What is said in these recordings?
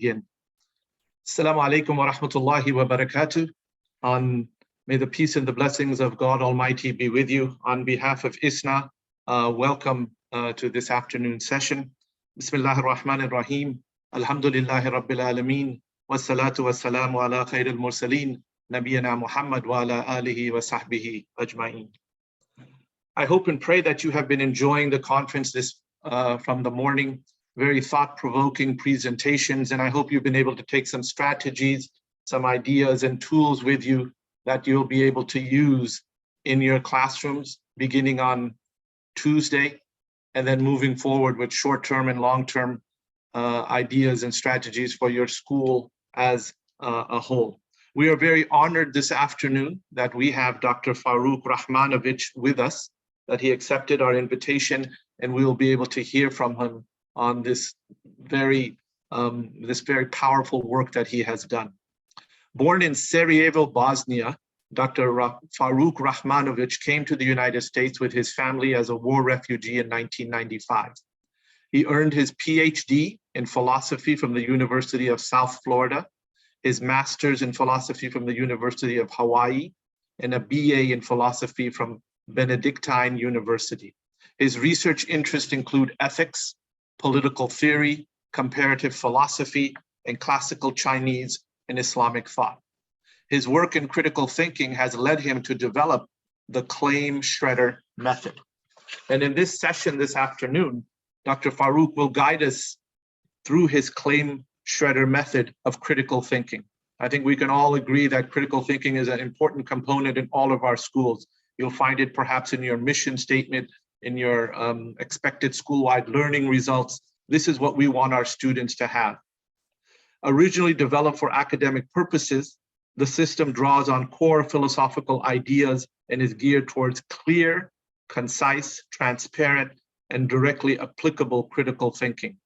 begin. Assalamu alaikum wa rahmatullahi wa barakatuh. May the peace and the blessings of God Almighty be with you. On behalf of ISNA, welcome to this afternoon session. Bismillahir Rahmanir Rahim. Alhamdulillahi Rabbil Alameen. Wassalatu wassalamu ala khairil mursaleen. Nabiyana Muhammad wa ala alihi wa sahbihi ajma'in. I hope and pray that you have been enjoying the conference from the morning. Very thought-provoking presentations, and I hope you've been able to take some strategies, some ideas and tools with you that you'll be able to use in your classrooms beginning on Tuesday, and then moving forward with short-term and long-term ideas and strategies for your school as a whole. We are very honored this afternoon that we have Dr. Faruk Rahmanovic with us, that he accepted our invitation, and we will be able to hear from him on this very powerful work that he has done. Born in Sarajevo, Bosnia, Dr. Faruk Rahmanovic came to the United States with his family as a war refugee in 1995. He earned his PhD in philosophy from the University of South Florida, his master's in philosophy from the University of Hawaii, and a BA in philosophy from Benedictine University. His research interests include ethics, political theory, comparative philosophy, and classical Chinese and Islamic thought. His work in critical thinking has led him to develop the claim shredder method. And in this session this afternoon, Dr. Faruk will guide us through his claim shredder method of critical thinking. I think we can all agree that critical thinking is an important component in all of our schools. You'll find it perhaps in your mission statement, in your expected school-wide learning results. This is what we want our students to have. Originally developed for academic purposes, the system draws on core philosophical ideas and is geared towards clear, concise, transparent, and directly applicable critical thinking.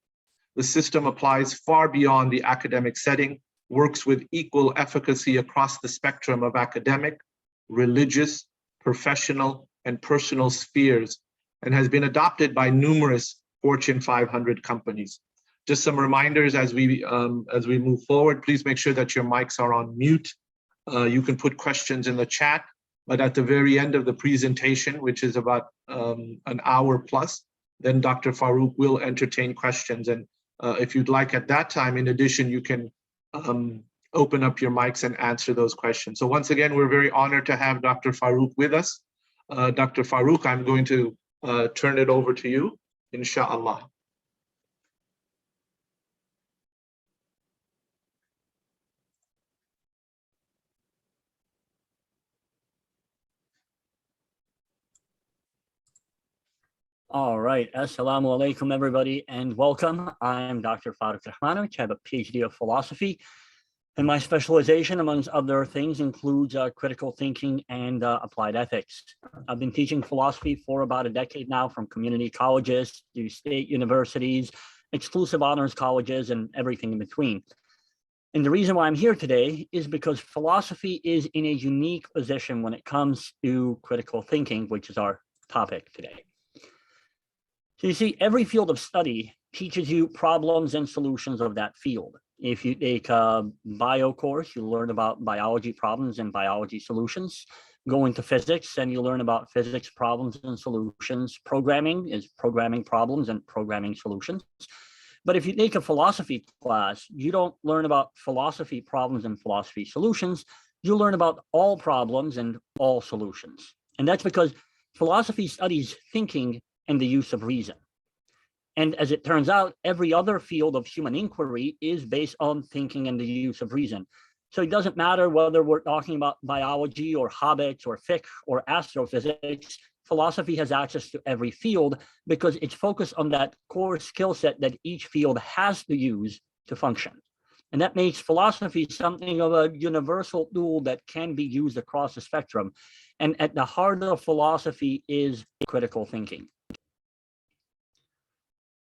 The system applies far beyond the academic setting, works with equal efficacy across the spectrum of academic, religious, professional, and personal spheres, and has been adopted by numerous Fortune 500 companies. Just some reminders as we move forward. Please make sure that your mics are on mute. You can put questions in the chat, but at the very end of the presentation, which is about an hour plus, then Dr. Faruk will entertain questions. And if you'd like at that time, in addition, you can open up your mics and answer those questions. So once again, we're very honored to have Dr. Faruk with us. Dr. Faruk, I'm going to turn it over to you, inshallah. All right, assalamu alaikum everybody and welcome. I'm Dr. Faruk Rahmanovic. I have a PhD of philosophy, and my specialization, amongst other things, includes critical thinking and applied ethics. I've been teaching philosophy for about a decade now, from community colleges to state universities, exclusive honors colleges, and everything in between. And the reason why I'm here today is because philosophy is in a unique position when it comes to critical thinking, which is our topic today. So you see, every field of study teaches you problems and solutions of that field. If you take a bio course, you learn about biology problems and biology solutions. Go into physics and you learn about physics problems and solutions. Programming is programming problems and programming solutions. But if you take a philosophy class, you don't learn about philosophy problems and philosophy solutions. You learn about all problems and all solutions. And that's because philosophy studies thinking and the use of reason. And as it turns out, every other field of human inquiry is based on thinking and the use of reason. So it doesn't matter whether we're talking about biology or habits or fiqh or astrophysics, philosophy has access to every field because it's focused on that core skill set that each field has to use to function. And that makes philosophy something of a universal tool that can be used across the spectrum. And at the heart of philosophy is critical thinking.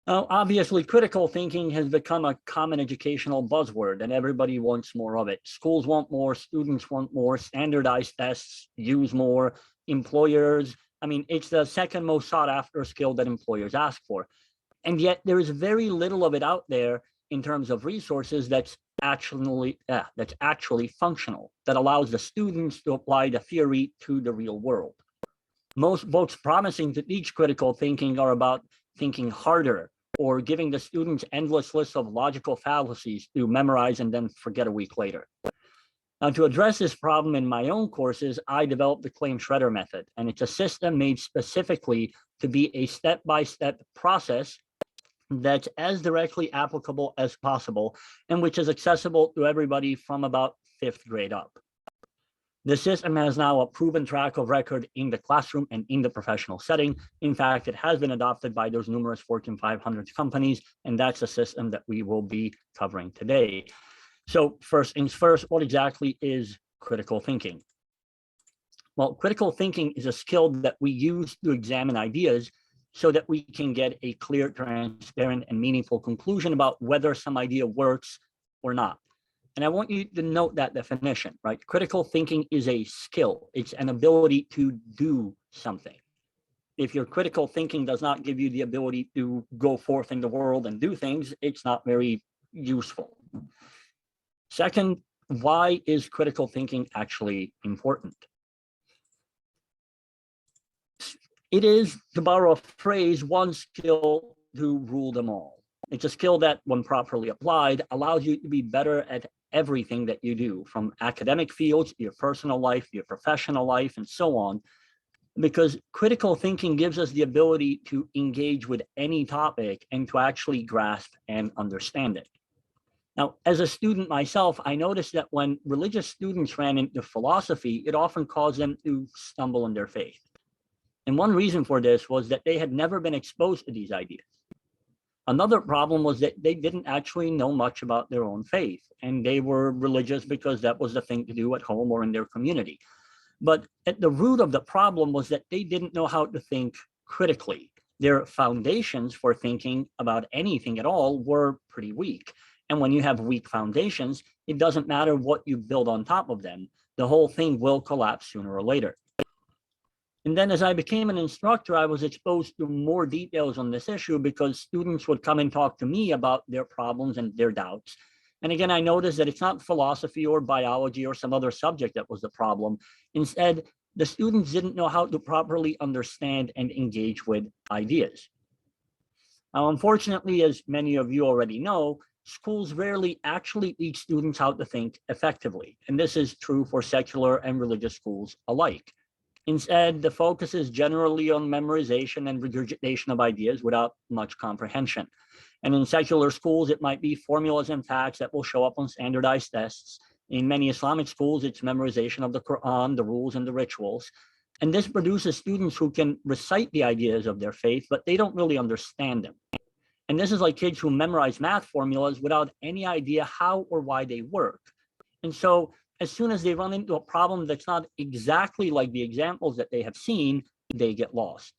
Now, obviously, critical thinking has become a common educational buzzword, and everybody wants more of it. Schools want more, students want more, standardized tests use more, employers, it's the second most sought after skill that employers ask for. And yet there is very little of it out there in terms of resources that's actually functional, that allows the students to apply the theory to the real world. Most books promising to teach critical thinking are about thinking harder or giving the students endless lists of logical fallacies to memorize and then forget a week later. Now, to address this problem in my own courses, I developed the claim shredder method, and it's a system made specifically to be a step-by-step process that's as directly applicable as possible and which is accessible to everybody from about 5th grade up. The system has now a proven track of record in the classroom and in the professional setting. In fact, it has been adopted by those numerous Fortune 500 companies, and that's a system that we will be covering today. So first things first, what exactly is critical thinking? Well, critical thinking is a skill that we use to examine ideas so that we can get a clear, transparent, and meaningful conclusion about whether some idea works or not. And I want you to note that definition, right? Critical thinking is a skill. It's an ability to do something. If your critical thinking does not give you the ability to go forth in the world and do things, it's not very useful. Second, why is critical thinking actually important? It is, to borrow a phrase, one skill to rule them all. It's a skill that, when properly applied, allows you to be better at everything that you do, from academic fields, your personal life, your professional life, and so on, because critical thinking gives us the ability to engage with any topic and to actually grasp and understand it. Now, as a student myself, I noticed that when religious students ran into philosophy, it often caused them to stumble in their faith. And one reason for this was that they had never been exposed to these ideas. Another problem was that they didn't actually know much about their own faith, and they were religious because that was the thing to do at home or in their community. But at the root of the problem was that they didn't know how to think critically. Their foundations for thinking about anything at all were pretty weak. And when you have weak foundations, it doesn't matter what you build on top of them. The whole thing will collapse sooner or later. And then as I became an instructor, I was exposed to more details on this issue because students would come and talk to me about their problems and their doubts. And again, I noticed that it's not philosophy or biology or some other subject that was the problem. Instead, the students didn't know how to properly understand and engage with ideas. Now, unfortunately, as many of you already know, schools rarely actually teach students how to think effectively. And this is true for secular and religious schools alike. Instead, the focus is generally on memorization and regurgitation of ideas without much comprehension. And in secular schools, it might be formulas and facts that will show up on standardized tests. In many Islamic schools, it's memorization of the Quran, the rules, and the rituals. And this produces students who can recite the ideas of their faith, but they don't really understand them. And this is like kids who memorize math formulas without any idea how or why they work. And so as soon as they run into a problem that's not exactly like the examples that they have seen, they get lost.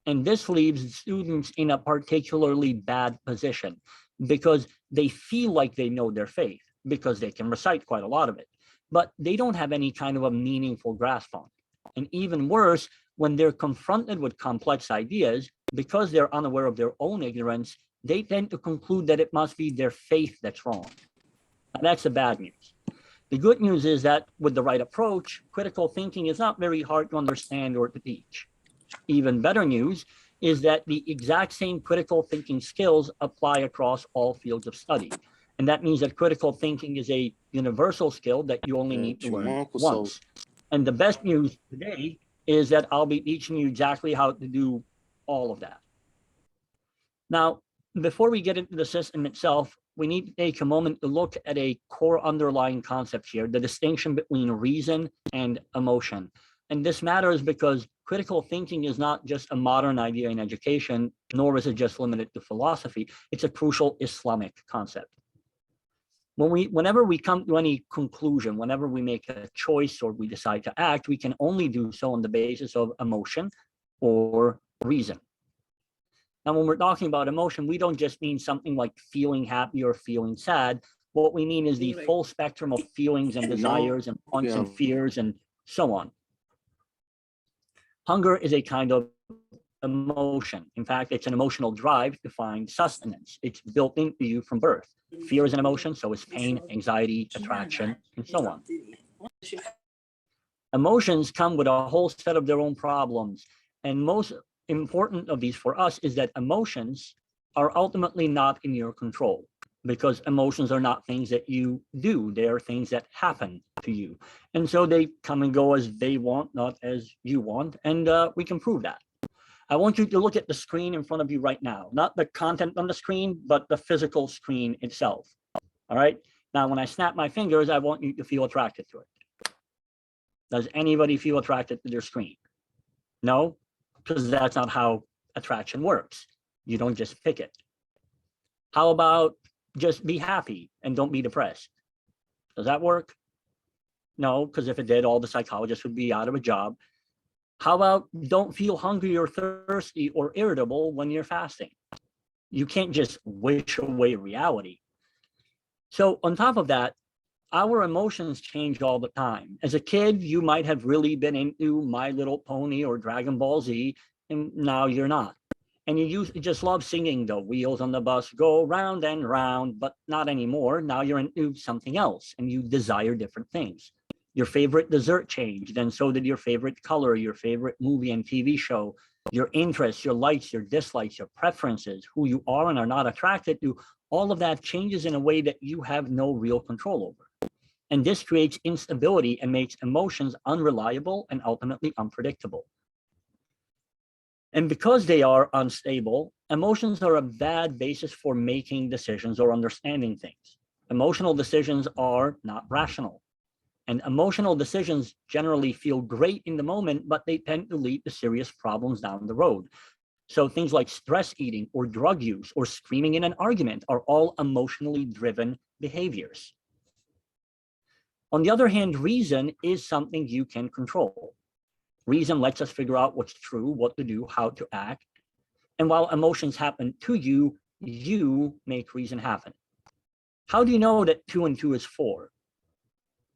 And this leaves students in a particularly bad position because they feel like they know their faith because they can recite quite a lot of it, but they don't have any kind of a meaningful grasp on it. And even worse, when they're confronted with complex ideas, because they're unaware of their own ignorance, they tend to conclude that it must be their faith that's wrong. And that's the bad news. The good news is that with the right approach, critical thinking is not very hard to understand or to teach. Even better news is that the exact same critical thinking skills apply across all fields of study. And that means that critical thinking is a universal skill that you only need to learn once. And the best news today is that I'll be teaching you exactly how to do all of that. Now, before we get into the system itself, we need to take a moment to look at a core underlying concept here, the distinction between reason and emotion. And this matters because critical thinking is not just a modern idea in education, nor is it just limited to philosophy. It's a crucial Islamic concept. Whenever we come to any conclusion, whenever we make a choice or we decide to act, we can only do so on the basis of emotion or reason. Now, when we're talking about emotion, we don't just mean something like feeling happy or feeling sad. What we mean is the full spectrum of feelings and desires and wants and fears and so on. Hunger is a kind of emotion. In fact, it's an emotional drive to find sustenance. It's built into you from birth. Fear is an emotion, so is pain, anxiety, attraction, and so on. Emotions come with a whole set of their own problems. And most important of these for us is that emotions are ultimately not in your control, because emotions are not things that you do. They are things that happen to you. And so they come and go as they want, not as you want. And we can prove that. I want you to look at the screen in front of you right now, not the content on the screen, but the physical screen itself. All right. Now, when I snap my fingers, I want you to feel attracted to it. Does anybody feel attracted to their screen? No, because that's not how attraction works. You don't just pick it. How about just be happy and don't be depressed? Does that work? No, because if it did, all the psychologists would be out of a job. How about don't feel hungry or thirsty or irritable when you're fasting? You can't just wish away reality. So on top of that, our emotions change all the time. As a kid, you might have really been into My Little Pony or Dragon Ball Z, and now you're not. And you just love singing the wheels on the bus go round and round, but not anymore. Now you're into something else and you desire different things. Your favorite dessert changed, and so did your favorite color, your favorite movie and TV show, your interests, your likes, your dislikes, your preferences, who you are and are not attracted to. All of that changes in a way that you have no real control over. And this creates instability and makes emotions unreliable and ultimately unpredictable. And because they are unstable, emotions are a bad basis for making decisions or understanding things. Emotional decisions are not rational. And emotional decisions generally feel great in the moment, but they tend to lead to serious problems down the road. So things like stress eating or drug use or screaming in an argument are all emotionally driven behaviors. On the other hand, reason is something you can control. Reason lets us figure out what's true, what to do, how to act. And while emotions happen to you, you make reason happen. How do you know that 2 and 2 is 4?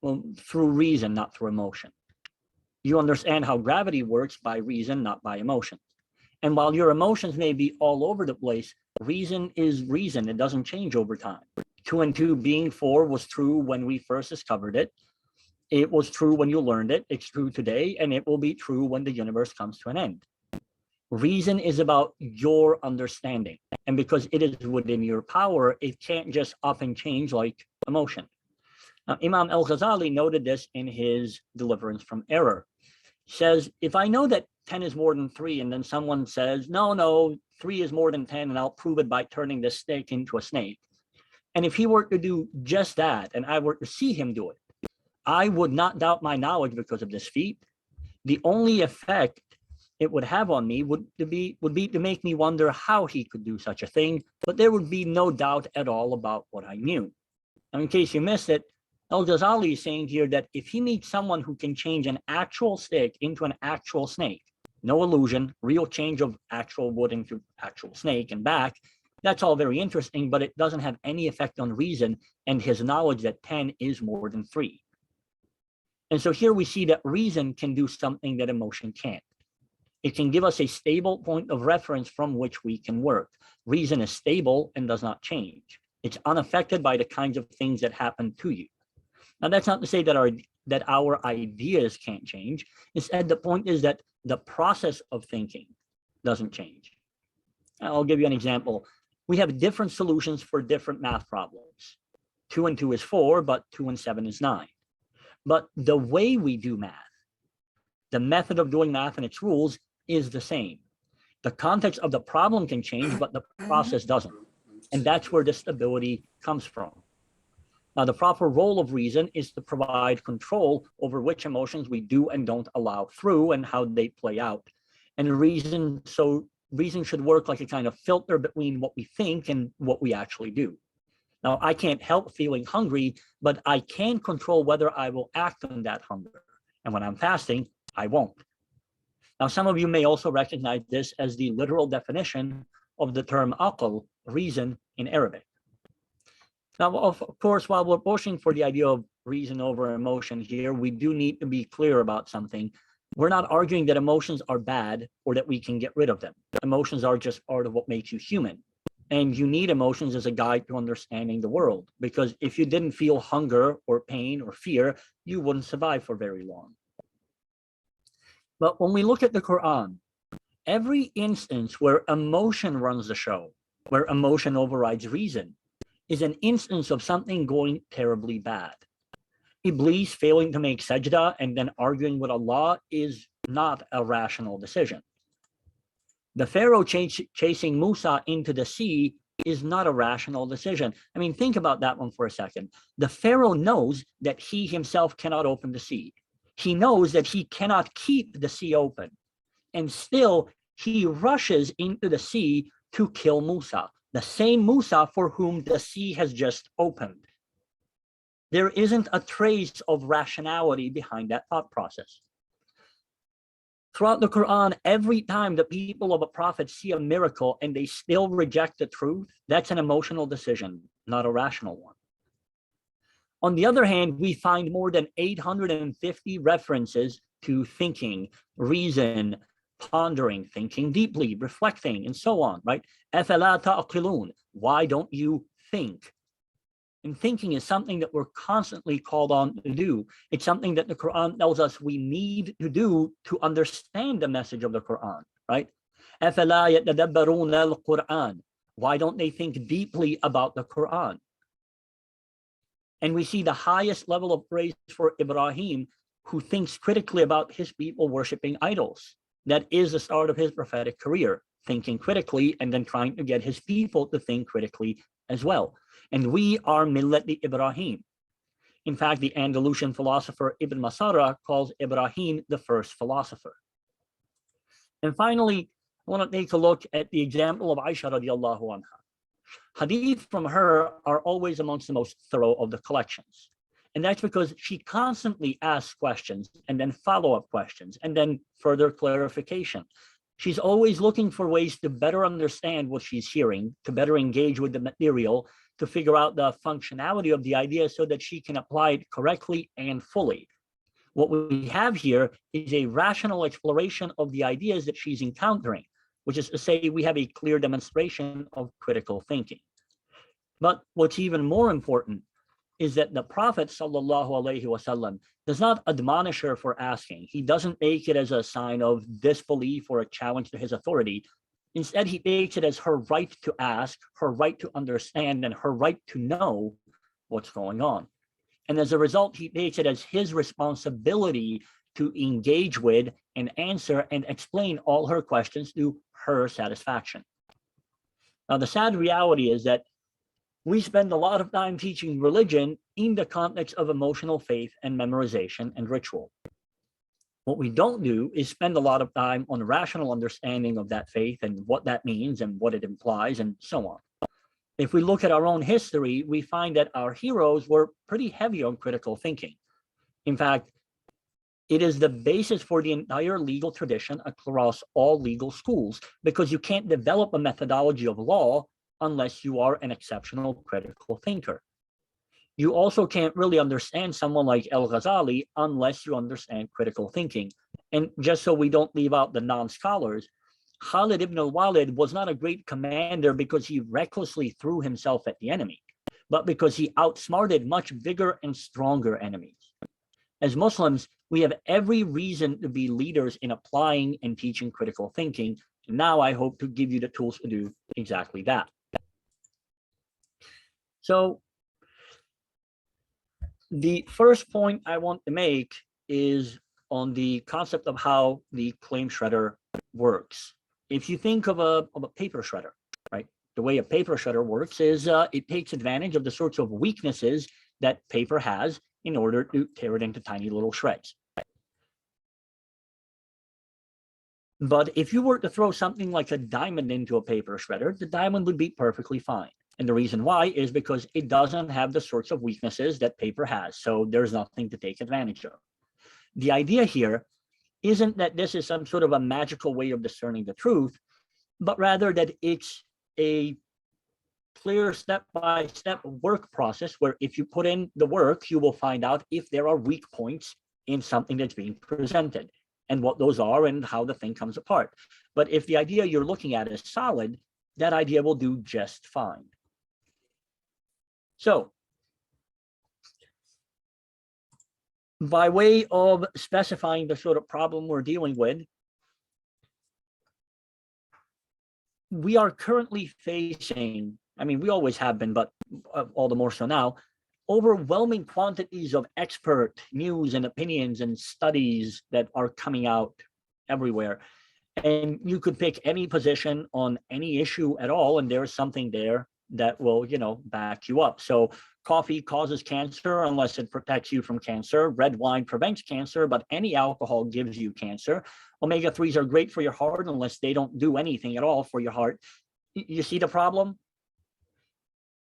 Well, through reason, not through emotion. You understand how gravity works by reason, not by emotion. And while your emotions may be all over the place, reason is reason. It doesn't change over time. 2 and 2 being 4 was true when we first discovered it. It was true when you learned it. It's true today, and it will be true when the universe comes to an end. Reason is about your understanding. And because it is within your power, it can't just up and change like emotion. Now, Imam al-Ghazali noted this in his Deliverance from Error. He says, if I know that 10 is more than 3, and then someone says, no, 3 is more than 10, and I'll prove it by turning this stick into a snake. And if he were to do just that, and I were to see him do it, I would not doubt my knowledge because of this feat. The only effect it would have on me would be to make me wonder how he could do such a thing, but there would be no doubt at all about what I knew. Now, in case you missed it, Al-Ghazali is saying here that if he meets someone who can change an actual stick into an actual snake, no illusion, real change of actual wood into actual snake and back, that's all very interesting, but it doesn't have any effect on reason and his knowledge that 10 is more than 3. And so here we see that reason can do something that emotion can't. It can give us a stable point of reference from which we can work. Reason is stable and does not change. It's unaffected by the kinds of things that happen to you. Now, that's not to say that our ideas can't change. Instead, the point is that the process of thinking doesn't change. I'll give you an example. We have different solutions for different math problems. 2 and 2 is 4, but 2 and 7 is 9. But the way we do math, the method of doing math and its rules is the same. The context of the problem can change, but the process doesn't. And that's where the stability comes from. Now, the proper role of reason is to provide control over which emotions we do and don't allow through and how they play out. And reason should work like a kind of filter between what we think and what we actually do. Now, I can't help feeling hungry, but I can control whether I will act on that hunger. And when I'm fasting, I won't. Now, some of you may also recognize this as the literal definition of the term aql, reason in Arabic. Now, of course, while we're pushing for the idea of reason over emotion here, we do need to be clear about something. We're not arguing that emotions are bad or that we can get rid of them. Emotions are just part of what makes you human. And you need emotions as a guide to understanding the world, because if you didn't feel hunger or pain or fear, you wouldn't survive for very long. But when we look at the Quran, every instance where emotion runs the show, where emotion overrides reason, is an instance of something going terribly bad. Iblis failing to make sajda and then arguing with Allah is not a rational decision. The Pharaoh chasing Musa into the sea is not a rational decision. I mean, think about that one for a second. The Pharaoh knows that he himself cannot open the sea. He knows that he cannot keep the sea open. And still, he rushes into the sea to kill Musa, the same Musa for whom the sea has just opened. There isn't a trace of rationality behind that thought process. Throughout the Quran, every time the people of a prophet see a miracle and they still reject the truth, that's an emotional decision, not a rational one. On the other hand, we find more than 850 references to thinking, reason, pondering, thinking deeply, reflecting, and so on, right? أَفَلَا تَعْقِلُونَ. Why don't you think? And thinking is something that we're constantly called on to do. It's something that the Quran tells us we need to do to understand the message of the Quran, right? أَفَلَا يَتَدَبَّرُونَ الْقُرْآنَ. Why don't they think deeply about the Quran? And we see the highest level of praise for Ibrahim, who thinks critically about his people worshiping idols. That is the start of his prophetic career, thinking critically and then trying to get his people to think critically as well. And we are Millat Ibrahim. In fact, the Andalusian philosopher Ibn Masara calls Ibrahim the first philosopher. And finally, I want to take a look at the example of Aisha radiallahu anha. Hadith from her are always amongst the most thorough of the collections. And that's because she constantly asks questions and then follow-up questions and then further clarification. She's always looking for ways to better understand what she's hearing, to better engage with the material, to figure out the functionality of the idea so that she can apply it correctly and fully. What we have here is a rational exploration of the ideas that she's encountering, which is to say we have a clear demonstration of critical thinking. But what's even more important is that the Prophet ﷺ does not admonish her for asking. He doesn't make it as a sign of disbelief or a challenge to his authority. Instead, he takes it as her right to ask, her right to understand, and her right to know what's going on. And as a result, he takes it as his responsibility to engage with and answer and explain all her questions to her satisfaction. Now, the sad reality is that we spend a lot of time teaching religion in the context of emotional faith and memorization and ritual. What we don't do is spend a lot of time on rational understanding of that faith and what that means and what it implies and so on. If we look at our own history, we find that our heroes were pretty heavy on critical thinking. In fact, it is the basis for the entire legal tradition across all legal schools, because you can't develop a methodology of law unless you are an exceptional critical thinker. You also can't really understand someone like Al-Ghazali unless you understand critical thinking. And just so we don't leave out the non-scholars, Khalid ibn al-Walid was not a great commander because he recklessly threw himself at the enemy, but because he outsmarted much bigger and stronger enemies. As Muslims, we have every reason to be leaders in applying and teaching critical thinking. And now I hope to give you the tools to do exactly that. So the first point I want to make is on the concept of how the claim shredder works. If you think of a paper shredder, right? The way a paper shredder works is it takes advantage of the sorts of weaknesses that paper has in order to tear it into tiny little shreds. But if you were to throw something like a diamond into a paper shredder, the diamond would be perfectly fine. And the reason why is because it doesn't have the sorts of weaknesses that paper has. So there's nothing to take advantage of. The idea here isn't that this is some sort of a magical way of discerning the truth, but rather that it's a clear step-by-step work process where if you put in the work, you will find out if there are weak points in something that's being presented. and what those are and how the thing comes apart. But if the idea you're looking at is solid, that idea will do just fine. So by way of specifying the sort of problem we're dealing with, we are currently facing, I mean, we always have been, but all the more so now, overwhelming quantities of expert news and opinions and studies that are coming out everywhere. And you could pick any position on any issue at all, and there's something there that will, back you up. So coffee causes cancer unless it protects you from cancer. Red wine prevents cancer, but any alcohol gives you cancer. Omega-3s are great for your heart unless they don't do anything at all for your heart. You see the problem?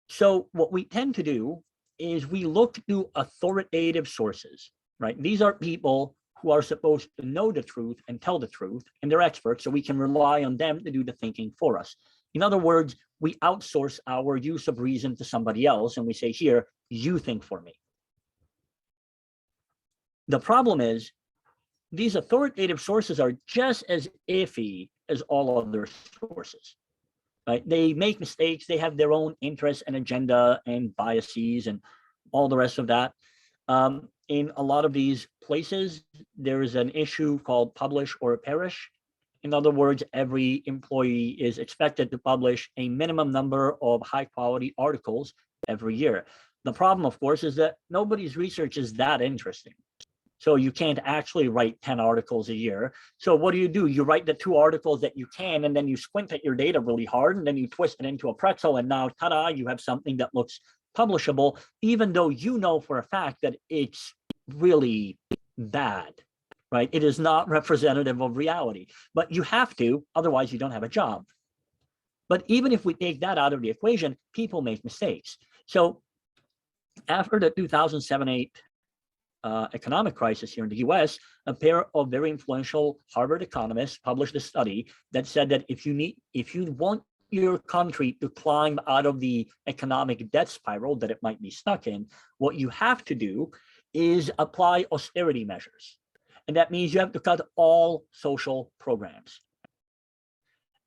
So what we tend to do is we look to authoritative sources, right? These are people who are supposed to know the truth and tell the truth, and they're experts, so we can rely on them to do the thinking for us. In other words, we outsource our use of reason to somebody else, and we say, here, you think for me. The problem is, these authoritative sources are just as iffy as all other sources, right? They make mistakes, they have their own interests and agenda and biases and all the rest of that. In a lot of these places, there is an issue called publish or perish. In other words, every employee is expected to publish a minimum number of high quality articles every year. The problem, of course, is that nobody's research is that interesting. So you can't actually write 10 articles a year. So what do? You write the 2 articles that you can, and then you squint at your data really hard, and then you twist it into a pretzel, and now, ta-da, you have something that looks publishable, even though you know for a fact that it's really bad, right? It is not representative of reality, but you have to, otherwise you don't have a job. But even if we take that out of the equation, people make mistakes. So after the 2007-8 economic crisis here in the US, a pair of very influential Harvard economists published a study that said that if you want your country to climb out of the economic debt spiral that it might be stuck in, what you have to do is apply austerity measures. And that means you have to cut all social programs.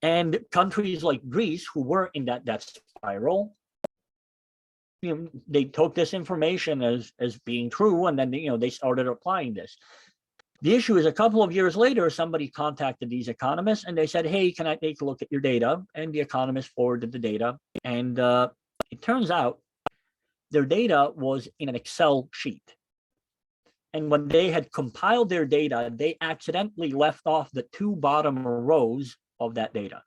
And countries like Greece, who were in that debt spiral, they took this information as being true, and then they started applying this. The issue is, a couple of years later, somebody contacted these economists and they said, hey, can I take a look at your data? And the economists forwarded the data. And it turns out their data was in an Excel sheet. And when they had compiled their data, they accidentally left off the 2 bottom rows of that data.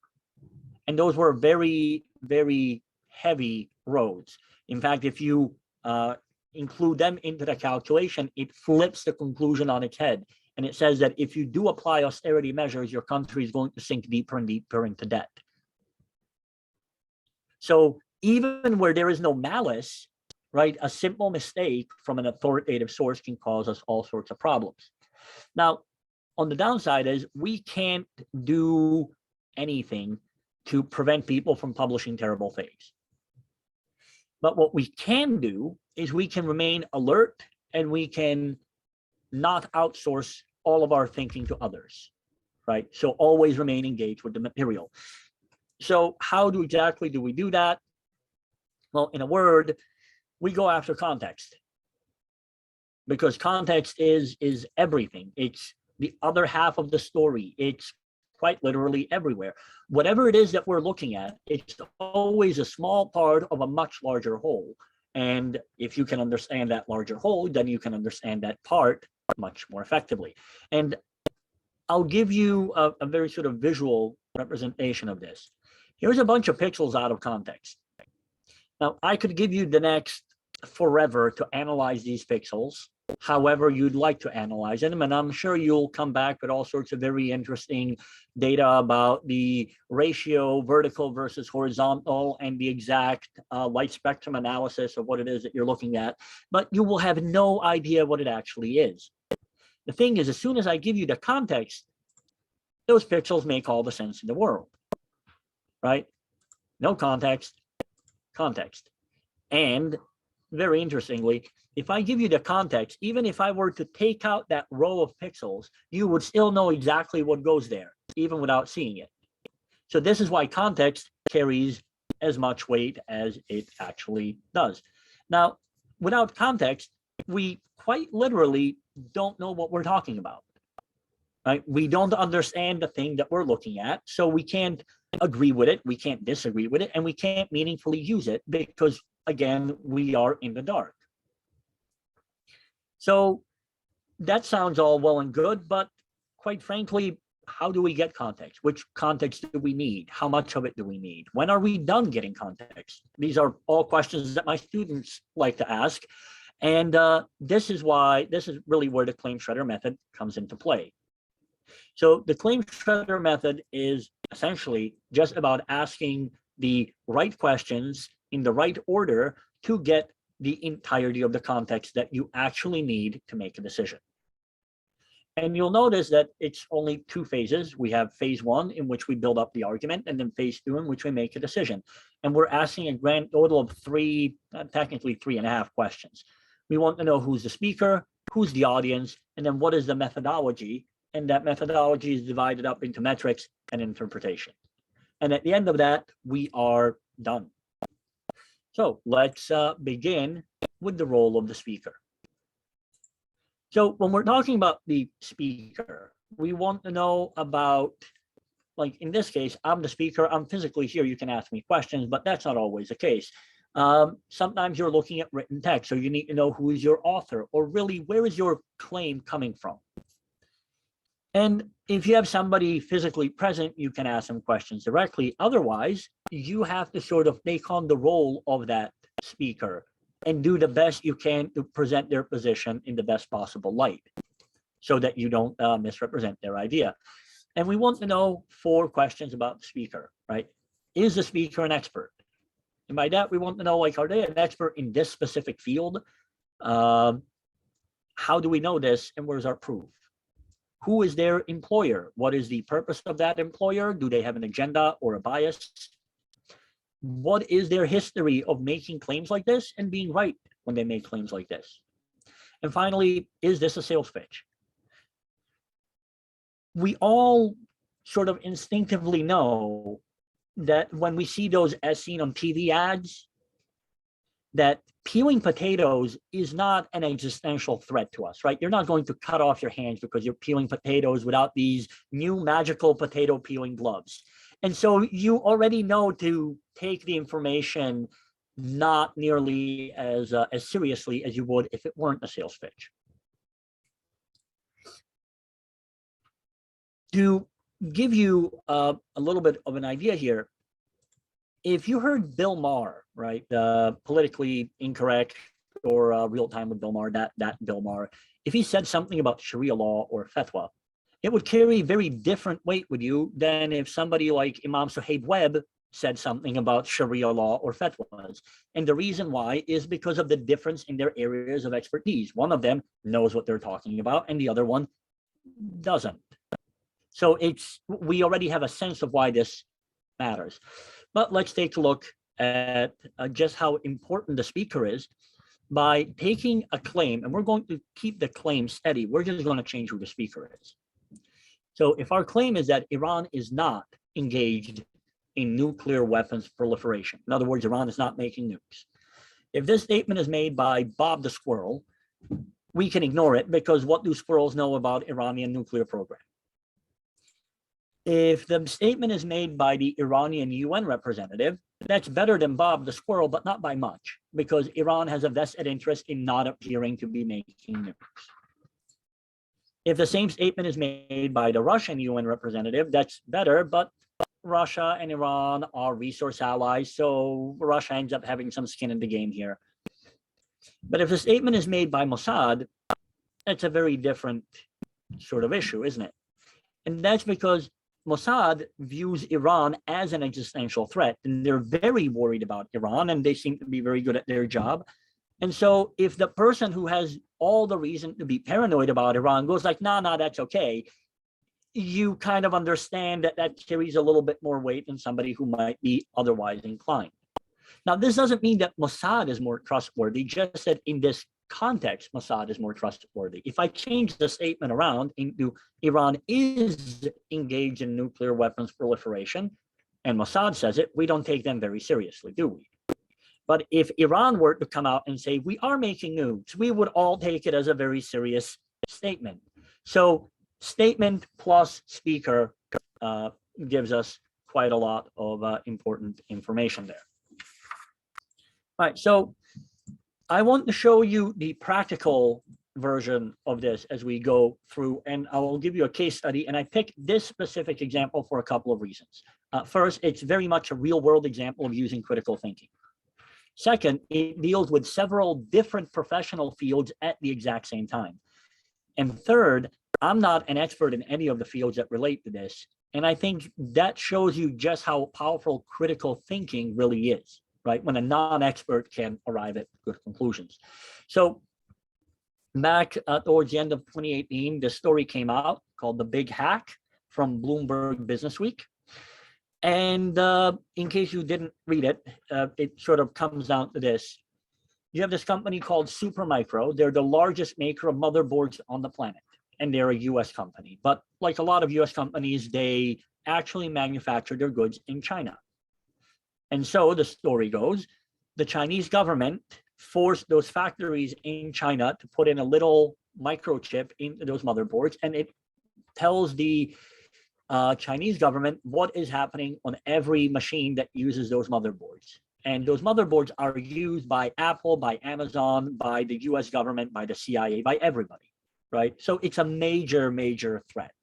And those were very, very heavy rows. In fact, if you include them into the calculation, it flips the conclusion on its head. And it says that if you do apply austerity measures, your country is going to sink deeper and deeper into debt. So even where there is no malice, right, a simple mistake from an authoritative source can cause us all sorts of problems. Now, on the downside is we can't do anything to prevent people from publishing terrible things. But what we can do is we can remain alert, and we can not outsource all of our thinking to others, right? So always remain engaged with the material. So how exactly do we do that? Well, in a word, we go after context, because context is everything. It's the other half of the story. It's quite literally everywhere. Whatever it is that we're looking at, it's always a small part of a much larger whole. And if you can understand that larger whole, then you can understand that part much more effectively. And I'll give you a very sort of visual representation of this. Here's a bunch of pixels out of context. Now, I could give you the next forever to analyze these pixels, however you'd like to analyze them. And I'm sure you'll come back with all sorts of very interesting data about the ratio vertical versus horizontal and the exact light spectrum analysis of what it is that you're looking at. But you will have no idea what it actually is. The thing is, as soon as I give you the context, those pixels make all the sense in the world, right? No context, context. And very interestingly, if I give you the context, even if I were to take out that row of pixels, you would still know exactly what goes there, even without seeing it. So this is why context carries as much weight as it actually does. Now, without context, we quite literally don't know what we're talking about. Right? We don't understand the thing that we're looking at, so we can't agree with it, we can't disagree with it, and we can't meaningfully use it because, again, we are in the dark. So that sounds all well and good, but quite frankly, how do we get context? Which context do we need? How much of it do we need? When are we done getting context? These are all questions that my students like to ask. And this is really where the claim shredder method comes into play. So the claim shredder method is essentially just about asking the right questions in the right order to get the entirety of the context that you actually need to make a decision. And you'll notice that it's only two phases. We have phase one, in which we build up the argument, and then phase two, in which we make a decision. And we're asking a grand total of three, technically 3.5 questions. We want to know who's the speaker, who's the audience, and then what is the methodology. And that methodology is divided up into metrics and interpretation. And at the end of that, we are done. So let's begin with the role of the speaker. So when we're talking about the speaker, we want to know about, like in this case, I'm the speaker, I'm physically here, you can ask me questions, but that's not always the case. Sometimes you're looking at written text, so you need to know who is your author, or really, where is your claim coming from? And if you have somebody physically present, you can ask them questions directly. Otherwise, you have to sort of take on the role of that speaker and do the best you can to present their position in the best possible light so that you don't misrepresent their idea. And we want to know 4 questions about the speaker, right? Is the speaker an expert? And by that, we want to know, like, are they an expert in this specific field? How do we know this, and where's our proof? Who is their employer? What is the purpose of that employer? Do they have an agenda or a bias? What is their history of making claims like this and being right when they make claims like this? And finally, is this a sales pitch? We all sort of instinctively know that when we see those as seen on TV ads, that peeling potatoes is not an existential threat to us, right? You're not going to cut off your hands because you're peeling potatoes without these new magical potato peeling gloves. And so you already know to take the information not nearly as seriously as you would if it weren't a sales pitch. To give you a little bit of an idea here, if you heard Bill Maher, right, politically incorrect or real time with Bill Maher, that Bill Maher, if he said something about Sharia law or fatwa, it would carry very different weight with you than if somebody like Imam Suhaib Webb said something about Sharia law or fatwas. And the reason why is because of the difference in their areas of expertise. One of them knows what they're talking about, and the other one doesn't. So we already have a sense of why this matters. But let's take a look at just how important the speaker is by taking a claim, and we're going to keep the claim steady. We're just going to change who the speaker is. So if our claim is that Iran is not engaged in nuclear weapons proliferation, in other words, Iran is not making nukes. If this statement is made by Bob the Squirrel, we can ignore it because what do squirrels know about Iranian nuclear program? If the statement is made by the Iranian UN representative, that's better than Bob the Squirrel, but not by much, because Iran has a vested interest in not appearing to be making nukes. If the same statement is made by the Russian UN representative, that's better, but Russia and Iran are resource allies, so Russia ends up having some skin in the game here. But if the statement is made by Mossad, that's a very different sort of issue, isn't it? And that's because Mossad views Iran as an existential threat, and they're very worried about Iran, and they seem to be very good at their job. And so if the person who has all the reason to be paranoid about Iran goes like, nah, that's okay, you kind of understand that that carries a little bit more weight than somebody who might be otherwise inclined. Now, this doesn't mean that Mossad is more trustworthy, just that in this context, Mossad is more trustworthy. If I change the statement around into Iran is engaged in nuclear weapons proliferation, and Mossad says it, we don't take them very seriously, do we? But if Iran were to come out and say, we are making nukes, we would all take it as a very serious statement. So statement plus speaker gives us quite a lot of important information there. All right, so I want to show you the practical version of this as we go through, and I will give you a case study. And I picked this specific example for a couple of reasons. First, it's very much a real world example of using critical thinking. Second, it deals with several different professional fields at the exact same time. And third, I'm not an expert in any of the fields that relate to this. And I think that shows you just how powerful critical thinking really is, right? When a non-expert can arrive at good conclusions. So back towards the end of 2018, this story came out called The Big Hack from Bloomberg Businessweek. And in case you didn't read it, it sort of comes down to this. You have this company called Supermicro. They're the largest maker of motherboards on the planet, and they're a US company. But like a lot of US companies, they actually manufacture their goods in China. And so the story goes, the Chinese government forced those factories in China to put in a little microchip into those motherboards, and it tells the Chinese government what is happening on every machine that uses those motherboards. And those motherboards are used by Apple, by Amazon, by the US government, by the CIA, by everybody, right? So it's a major, major threat.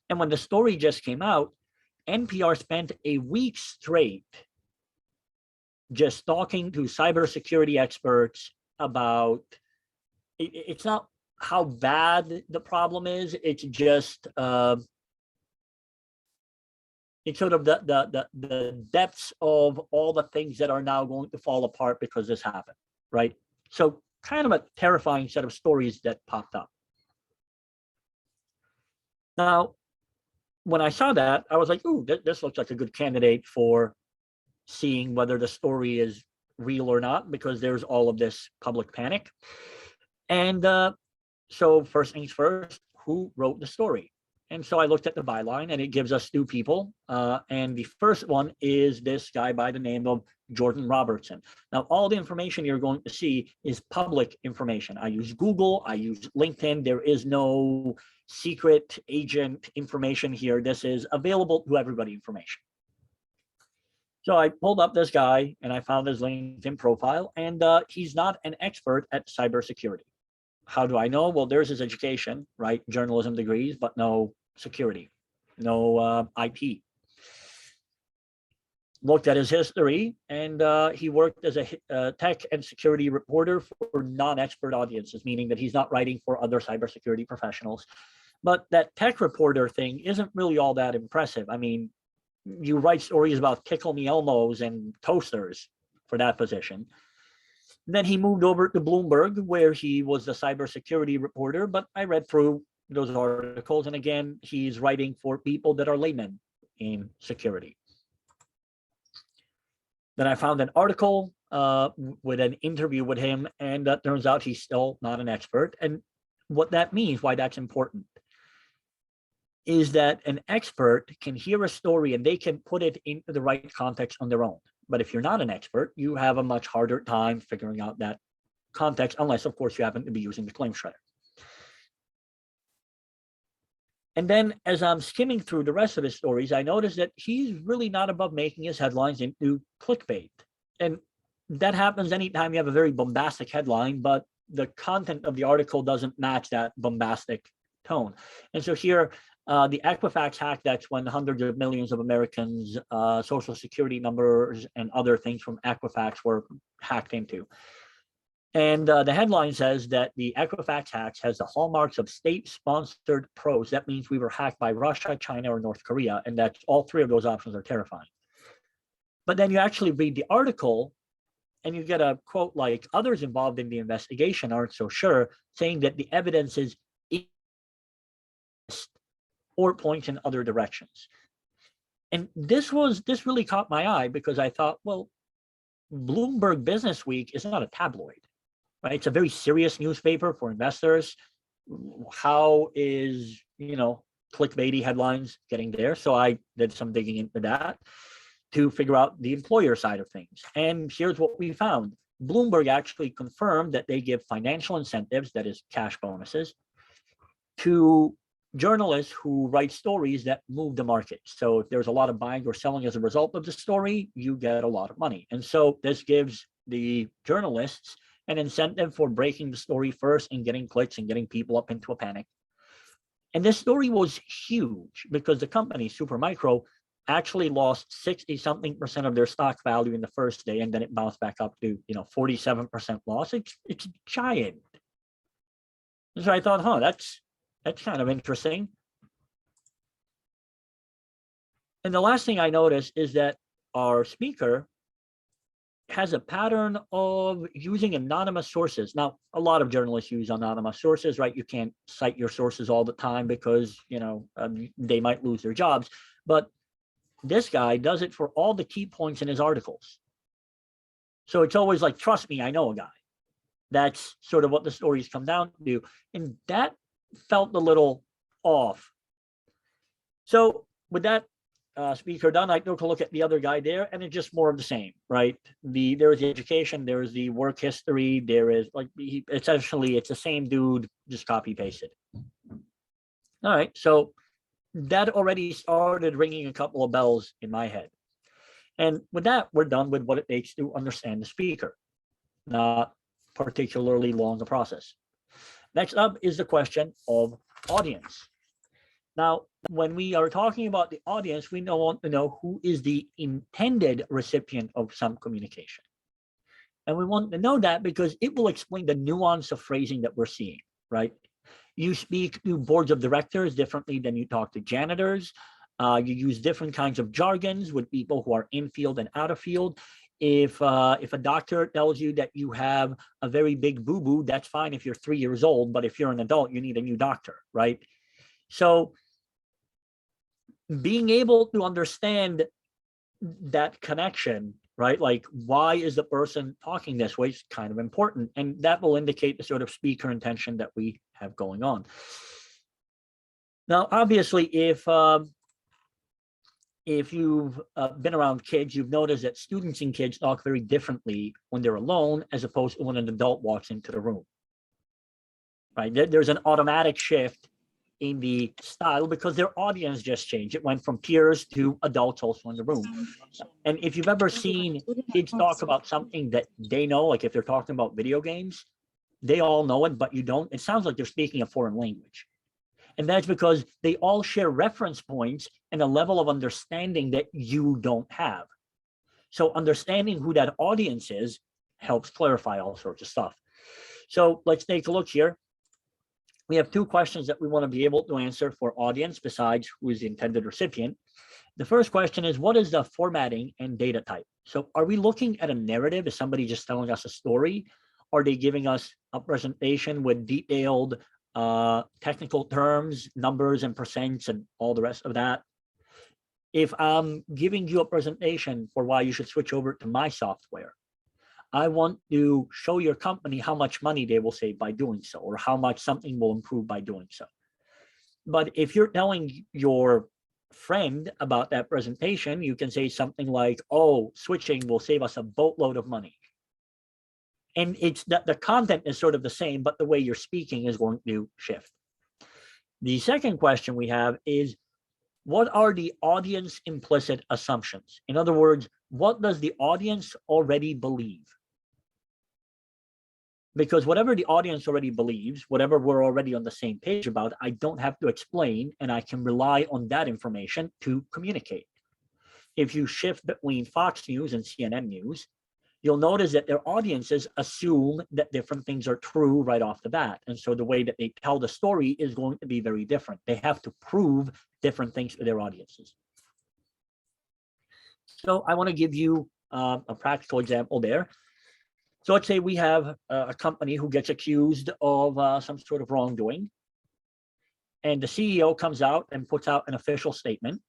And when the story just came out, NPR spent a week straight just talking to cybersecurity experts about, it's not how bad the problem is, it's just, it's sort of the depths of all the things that are now going to fall apart because this happened, right? So kind of a terrifying set of stories that popped up. Now, when I saw that, I was like, ooh, this looks like a good candidate for seeing whether the story is real or not, because there's all of this public panic. And so first things first, who wrote the story? And so I looked at the byline, and it gives us two people. And the first one is this guy by the name of Jordan Robertson. Now, all the information you're going to see is public information. I use Google, I use LinkedIn. There is no secret agent information here. This is available to everybody information. So I pulled up this guy, and I found his LinkedIn profile, and he's not an expert at cybersecurity. How do I know? Well, there's his education, right? Journalism degrees, but no security, no IP. Looked at his history, and he worked as a tech and security reporter for non-expert audiences, meaning that he's not writing for other cybersecurity professionals. But that tech reporter thing isn't really all that impressive. I mean, you write stories about Tickle Me Elmos and toasters for that position. Then he moved over to Bloomberg, where he was the cybersecurity reporter, but I read through those articles, and again, he's writing for people that are laymen in security. Then I found an article with an interview with him, and that turns out he's still not an expert. And what that means, why that's important, is that an expert can hear a story and they can put it into the right context on their own. But if you're not an expert, you have a much harder time figuring out that context, unless, of course, you happen to be using the claim shredder. And then as I'm skimming through the rest of his stories, I noticed that he's really not above making his headlines into clickbait. And that happens anytime you have a very bombastic headline, but the content of the article doesn't match that bombastic tone. And so here, the Equifax hack, that's when hundreds of millions of Americans' social security numbers and other things from Equifax were hacked into. And the headline says that the Equifax hacks has the hallmarks of state-sponsored probes. That means we were hacked by Russia, China, or North Korea, and that all three of those options are terrifying. But then you actually read the article, and you get a quote like, others involved in the investigation aren't so sure, saying that the evidence is or points in other directions. And this really caught my eye, because I thought, well, Bloomberg Businessweek is not a tabloid, right? It's a very serious newspaper for investors. How is, clickbaity headlines getting there? So I did some digging into that to figure out the employer side of things. And here's what we found. Bloomberg actually confirmed that they give financial incentives, that is cash bonuses, to journalists who write stories that move the market. So if there's a lot of buying or selling as a result of the story, you get a lot of money. And so this gives the journalists an incentive for breaking the story first and getting clicks and getting people up into a panic. And this story was huge because the company, Supermicro, actually lost 60-something% of their stock value in the first day, and then it bounced back up to 47% loss. It's giant. So I thought, that's kind of interesting. And the last thing I noticed is that our speaker has a pattern of using anonymous sources. Now, a lot of journalists use anonymous sources, right? You can't cite your sources all the time because, they might lose their jobs. But this guy does it for all the key points in his articles. So it's always like, trust me, I know a guy. That's sort of what the stories come down to. And that felt a little off. So with that speaker done, I took a look at the other guy there, and it's just more of the same, right? There is the education, there is the work history, there is essentially it's the same dude, just copy pasted. All right, so that already started ringing a couple of bells in my head. And with that, we're done with what it takes to understand the speaker. Not particularly long a process. Next up is the question of audience. Now, when we are talking about the audience, we want to know who is the intended recipient of some communication. And we want to know that because it will explain the nuance of phrasing that we're seeing, right? You speak to boards of directors differently than you talk to janitors. You use different kinds of jargons with people who are in field and out of field. If a doctor tells you that you have a very big boo-boo, that's fine if you're 3 years old, but if you're an adult, you need a new doctor, right? So being able to understand that connection, right? Like, why is the person talking this way is kind of important. And that will indicate the sort of speaker intention that we have going on. Now, obviously, if you've been around kids, you've noticed that students and kids talk very differently when they're alone as opposed to when an adult walks into the room, right? There's an automatic shift in the style because their audience just changed. It went from peers to adults also in the room. And if you've ever seen kids talk about something that they know, like if they're talking about video games, they all know it, but you don't. It sounds like they're speaking a foreign language. And that's because they all share reference points and a level of understanding that you don't have. So understanding who that audience is helps clarify all sorts of stuff. So let's take a look here. We have two questions that we want to be able to answer for audience besides who is the intended recipient. The first question is, what is the formatting and data type? So are we looking at a narrative? Is somebody just telling us a story? Are they giving us a presentation with detailed technical terms, numbers and percents and all the rest of that? If I'm giving you a presentation for why you should switch over to my software, I want to show your company how much money they will save by doing so, or how much something will improve by doing so. But if you're telling your friend about that presentation, you can say something like, oh, switching will save us a boatload of money. And it's that the content is sort of the same, but the way you're speaking is going to shift. The second question we have is, what are the audience implicit assumptions? In other words, what does the audience already believe? Because whatever the audience already believes, whatever we're already on the same page about, I don't have to explain, and I can rely on that information to communicate. If you shift between Fox News and CNN News, you'll notice that their audiences assume that different things are true right off the bat. And so the way that they tell the story is going to be very different. They have to prove different things to their audiences. So I want to give you a practical example there. So let's say we have a company who gets accused of some sort of wrongdoing, and the CEO comes out and puts out an official statement.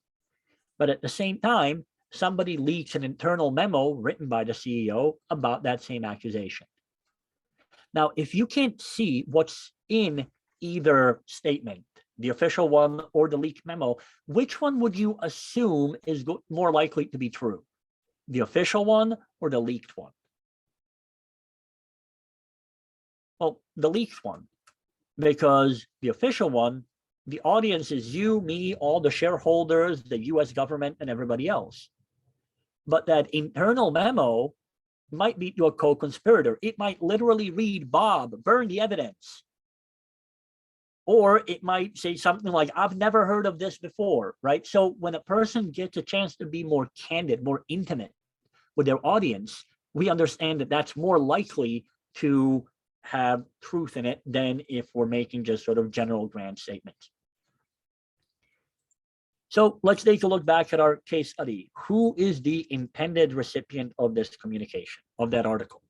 But at the same time, somebody leaks an internal memo written by the CEO about that same accusation. Now, if you can't see what's in either statement, the official one or the leaked memo, which one would you assume is more likely to be true? The official one or the leaked one? Well, the leaked one, because the official one, the audience is you, me, all the shareholders, the US government, and everybody else. But that internal memo might be to a co-conspirator. It might literally read, Bob, burn the evidence. Or it might say something like, I've never heard of this before, right? So when a person gets a chance to be more candid, more intimate with their audience, we understand that that's more likely to have truth in it than if we're making just sort of general grand statements. So let's take a look back at our case study. Who is the intended recipient of this communication, of that article?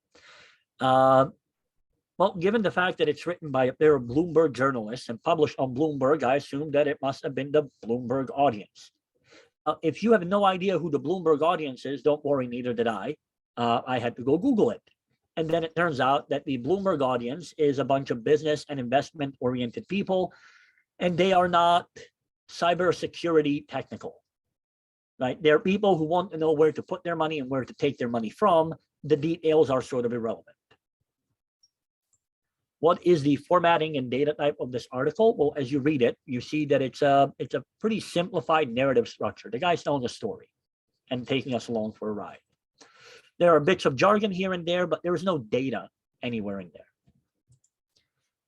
Well, given the fact that it's written by a pair of Bloomberg journalists and published on Bloomberg, I assume that it must have been the Bloomberg audience. If you have no idea who the Bloomberg audience is, don't worry, neither did I. I had to go Google it. And then it turns out that the Bloomberg audience is a bunch of business and investment-oriented people, and they are not cybersecurity technical, right? They're people who want to know where to put their money and where to take their money from. The details are sort of irrelevant. What is the formatting and data type of this article? Well, as you read it, you see that it's a pretty simplified narrative structure. The guy's telling a story and taking us along for a ride. There are bits of jargon here and there, but there is no data anywhere in there.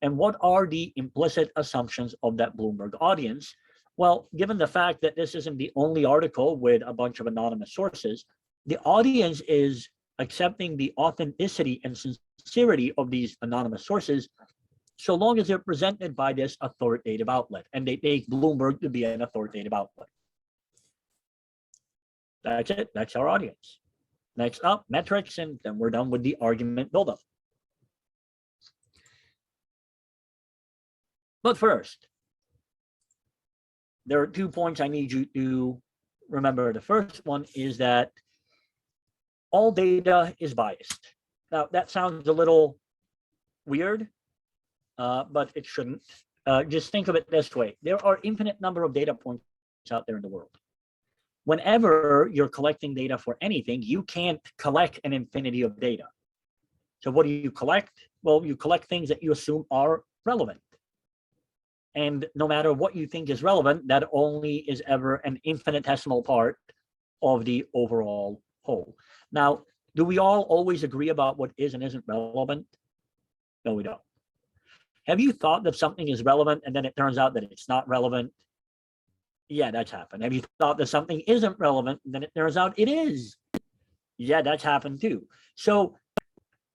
And what are the implicit assumptions of that Bloomberg audience? Well, given the fact that this isn't the only article with a bunch of anonymous sources, the audience is accepting the authenticity and sincerity of these anonymous sources, so long as they're presented by this authoritative outlet, and they take Bloomberg to be an authoritative outlet. That's it. That's our audience. Next up, metrics, and then we're done with the argument buildup. But first, there are 2 points I need you to remember. The first one is that all data is biased. Now, that sounds a little weird, but it shouldn't. Just think of it this way. There are infinite number of data points out there in the world. Whenever you're collecting data for anything, you can't collect an infinity of data. So what do you collect? Well, you collect things that you assume are relevant. And no matter what you think is relevant, that only is ever an infinitesimal part of the overall whole. Now, do we all always agree about what is and isn't relevant? No, we don't. Have you thought that something is relevant and then it turns out that it's not relevant? Yeah, that's happened. Have you thought that something isn't relevant and then it turns out it is? Yeah, that's happened too. So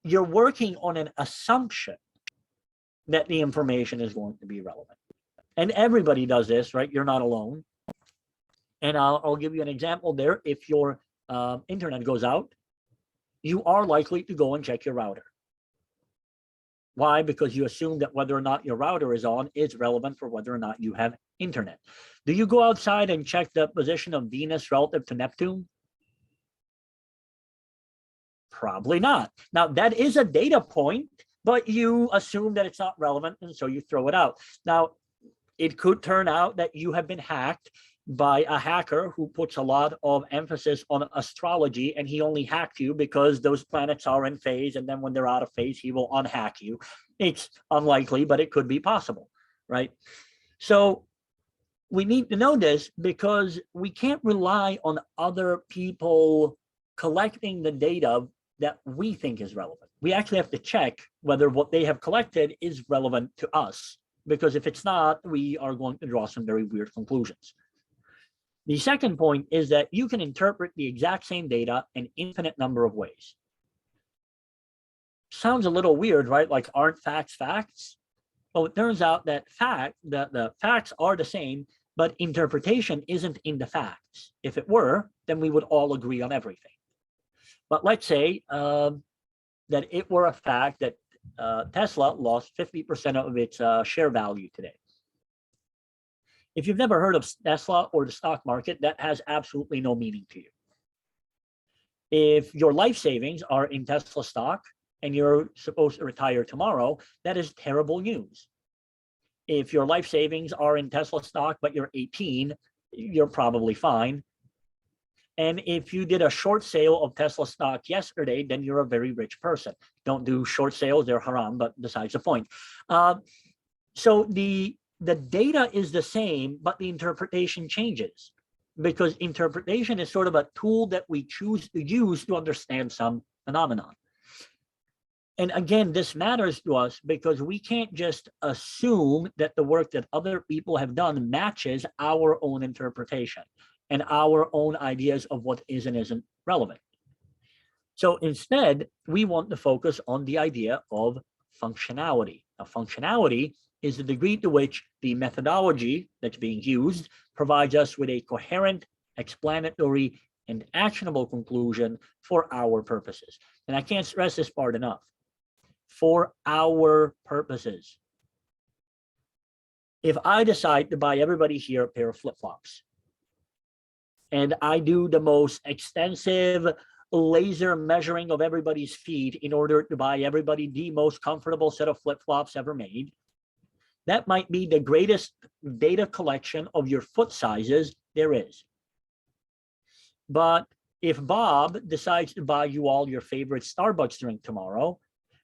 you're working on an assumption that the information is going to be relevant. And everybody does this, right? You're not alone. And I'll give you an example there. If your internet goes out, you are likely to go and check your router. Why? Because you assume that whether or not your router is on is relevant for whether or not you have internet. Do you go outside and check the position of Venus relative to Neptune? Probably not. Now, that is a data point, but you assume that it's not relevant, and so you throw it out. Now, it could turn out that you have been hacked by a hacker who puts a lot of emphasis on astrology, and he only hacked you because those planets are in phase, and then when they're out of phase, he will unhack you. It's unlikely, but it could be possible, right? So we need to know this because we can't rely on other people collecting the data that we think is relevant. We actually have to check whether what they have collected is relevant to us, because if it's not, we are going to draw some very weird conclusions. The second point is that you can interpret the exact same data an infinite number of ways. Sounds a little weird, right? Like, aren't facts facts? Well, it turns out that the facts are the same, but interpretation isn't in the facts. If it were, then we would all agree on everything. But let's say that it were a fact that Tesla lost 50% of its share value today. If you've never heard of Tesla or the stock market, that has absolutely no meaning to you. If your life savings are in Tesla stock and you're supposed to retire tomorrow, that is terrible news. If your life savings are in Tesla stock, but you're 18, you're probably fine. And if you did a short sale of Tesla stock yesterday, then you're a very rich person. Don't do short sales, they're haram, but besides the point. So the data is the same, but the interpretation changes, because interpretation is sort of a tool that we choose to use to understand some phenomenon. And again, this matters to us because we can't just assume that the work that other people have done matches our own interpretation and our own ideas of what is and isn't relevant. So instead, we want to focus on the idea of functionality. Now, functionality is the degree to which the methodology that's being used provides us with a coherent, explanatory, and actionable conclusion for our purposes. And I can't stress this part enough. For our purposes. If I decide to buy everybody here a pair of flip-flops, and I do the most extensive laser measuring of everybody's feet in order to buy everybody the most comfortable set of flip-flops ever made, that might be the greatest data collection of your foot sizes there is. But if Bob decides to buy you all your favorite Starbucks drink tomorrow,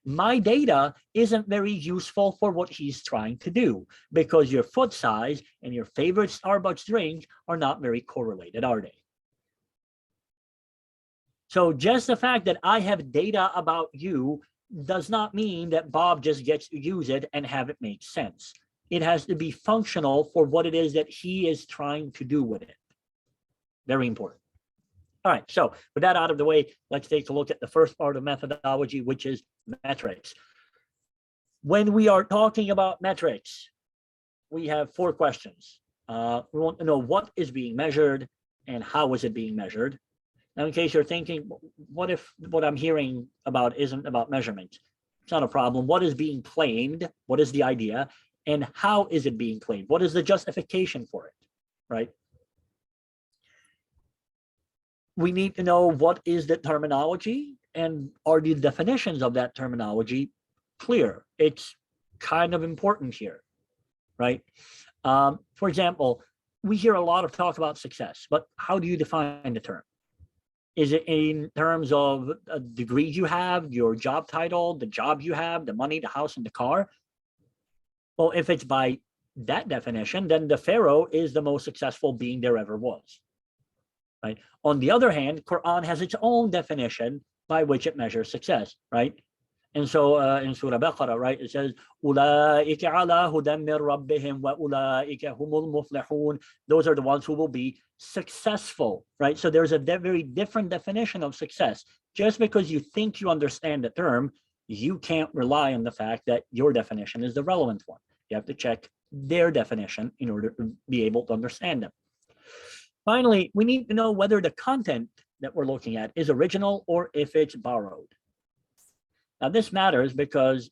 my data isn't very useful for what he's trying to do, because your foot size and your favorite Starbucks drink are not very correlated, are they? So just the fact that I have data about you does not mean that Bob just gets to use it and have it make sense. It has to be functional for what it is that he is trying to do with it. Very important. All right, so with that out of the way, let's take a look at the first part of methodology, which is metrics. When we are talking about metrics, we have 4 questions. We want to know what is being measured and how is it being measured. Now, in case you're thinking, what if what I'm hearing about isn't about measurement? It's not a problem. What is being claimed? What is the idea? And how is it being claimed? What is the justification for it, right? We need to know what is the terminology and are the definitions of that terminology clear? It's kind of important here, right? For example, we hear a lot of talk about success, but how do you define the term? Is it in terms of a degree you have, your job title, the job you have, the money, the house, and the car? Well, if it's by that definition, then the Pharaoh is the most successful being there ever was. Right. On the other hand, Quran has its own definition by which it measures success, right? And so in Surah Baqarah, right, it says, أُولَٰئِكَ عَلَىٰ هُدًى مِّن رَبِّهِمْ وَأُولَٰئِكَ هُمُ الْمُفْلِحُونَ. Those are the ones who will be successful, right? So there's a very different definition of success. Just because you think you understand the term, you can't rely on the fact that your definition is the relevant one. You have to check their definition in order to be able to understand them. Finally, we need to know whether the content that we're looking at is original or if it's borrowed. Now, this matters because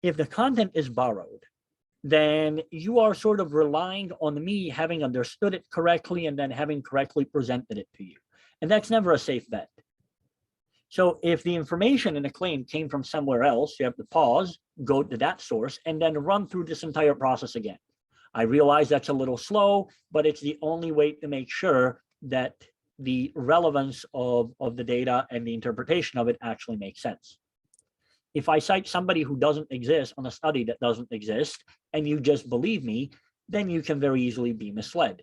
if the content is borrowed, then you are sort of relying on me having understood it correctly and then having correctly presented it to you. And that's never a safe bet. So if the information in a claim came from somewhere else, you have to pause, go to that source, and then run through this entire process again. I realize that's a little slow, but it's the only way to make sure that the relevance of the data and the interpretation of it actually makes sense. If I cite somebody who doesn't exist on a study that doesn't exist, and you just believe me, then you can very easily be misled.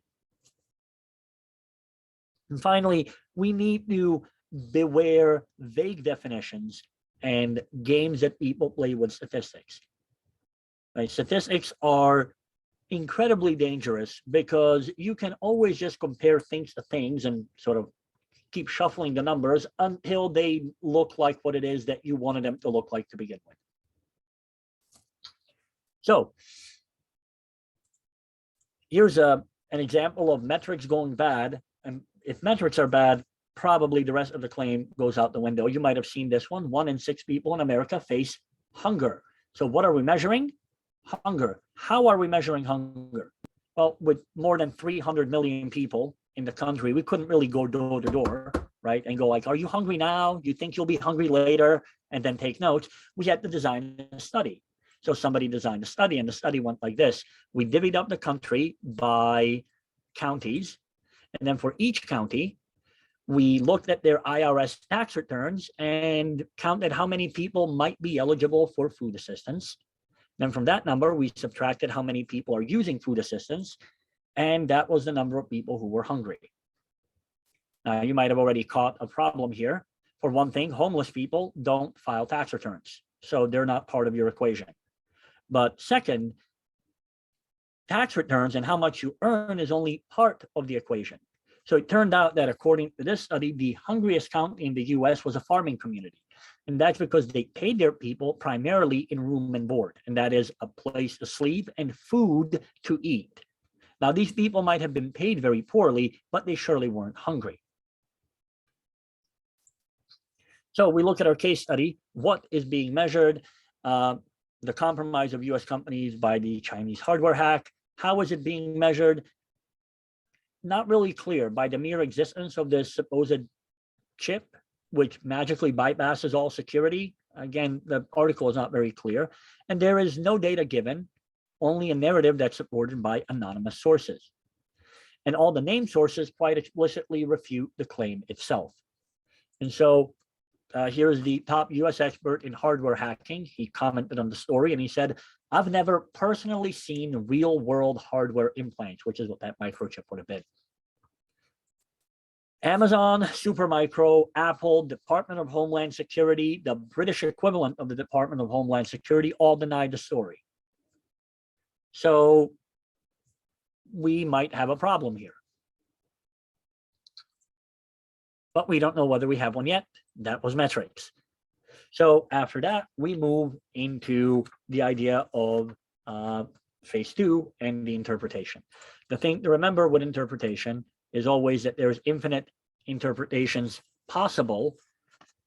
And finally, we need to beware vague definitions and games that people play with statistics. Right? Statistics are incredibly dangerous because you can always just compare things to things and sort of keep shuffling the numbers until they look like what it is that you wanted them to look like to begin with. So here's an example of metrics going bad. And if metrics are bad, probably the rest of the claim goes out the window. You might have seen this one. 1 in 6 people in America face hunger. So what are we measuring? Hunger. How are we measuring hunger? Well, with more than 300 million people in the country, we couldn't really go door to door, right? And go like, are you hungry now? You think you'll be hungry later? And then take notes. We had to design a study. So somebody designed a study, and the study went like this. We divvied up the country by counties. And then for each county, we looked at their IRS tax returns and counted how many people might be eligible for food assistance. Then from that number, we subtracted how many people are using food assistance, and that was the number of people who were hungry. Now, you might have already caught a problem here. For one thing, homeless people don't file tax returns, so they're not part of your equation. But second, tax returns and how much you earn is only part of the equation. So it turned out that according to this study, the hungriest county in the US was a farming community. And that's because they paid their people primarily in room and board, and that is a place to sleep and food to eat. Now, these people might have been paid very poorly, but they surely weren't hungry. So we look at our case study. What is being measured? The compromise of US companies by the Chinese hardware hack. How is it being measured? Not really clear. By the mere existence of this supposed chip, which magically bypasses all security. Again, the article is not very clear. And there is no data given, only a narrative that's supported by anonymous sources. And all the named sources quite explicitly refute the claim itself. And so here is the top US expert in hardware hacking. He commented on the story and he said, I've never personally seen real world hardware implants, which is what that microchip would have been. Amazon, Supermicro, Apple, Department of Homeland Security, the British equivalent of the Department of Homeland Security, all denied the story. So we might have a problem here. But we don't know whether we have one yet. That was metrics. So after that, we move into the idea of phase two and the interpretation. The thing to remember with interpretation is always that there's infinite interpretations possible.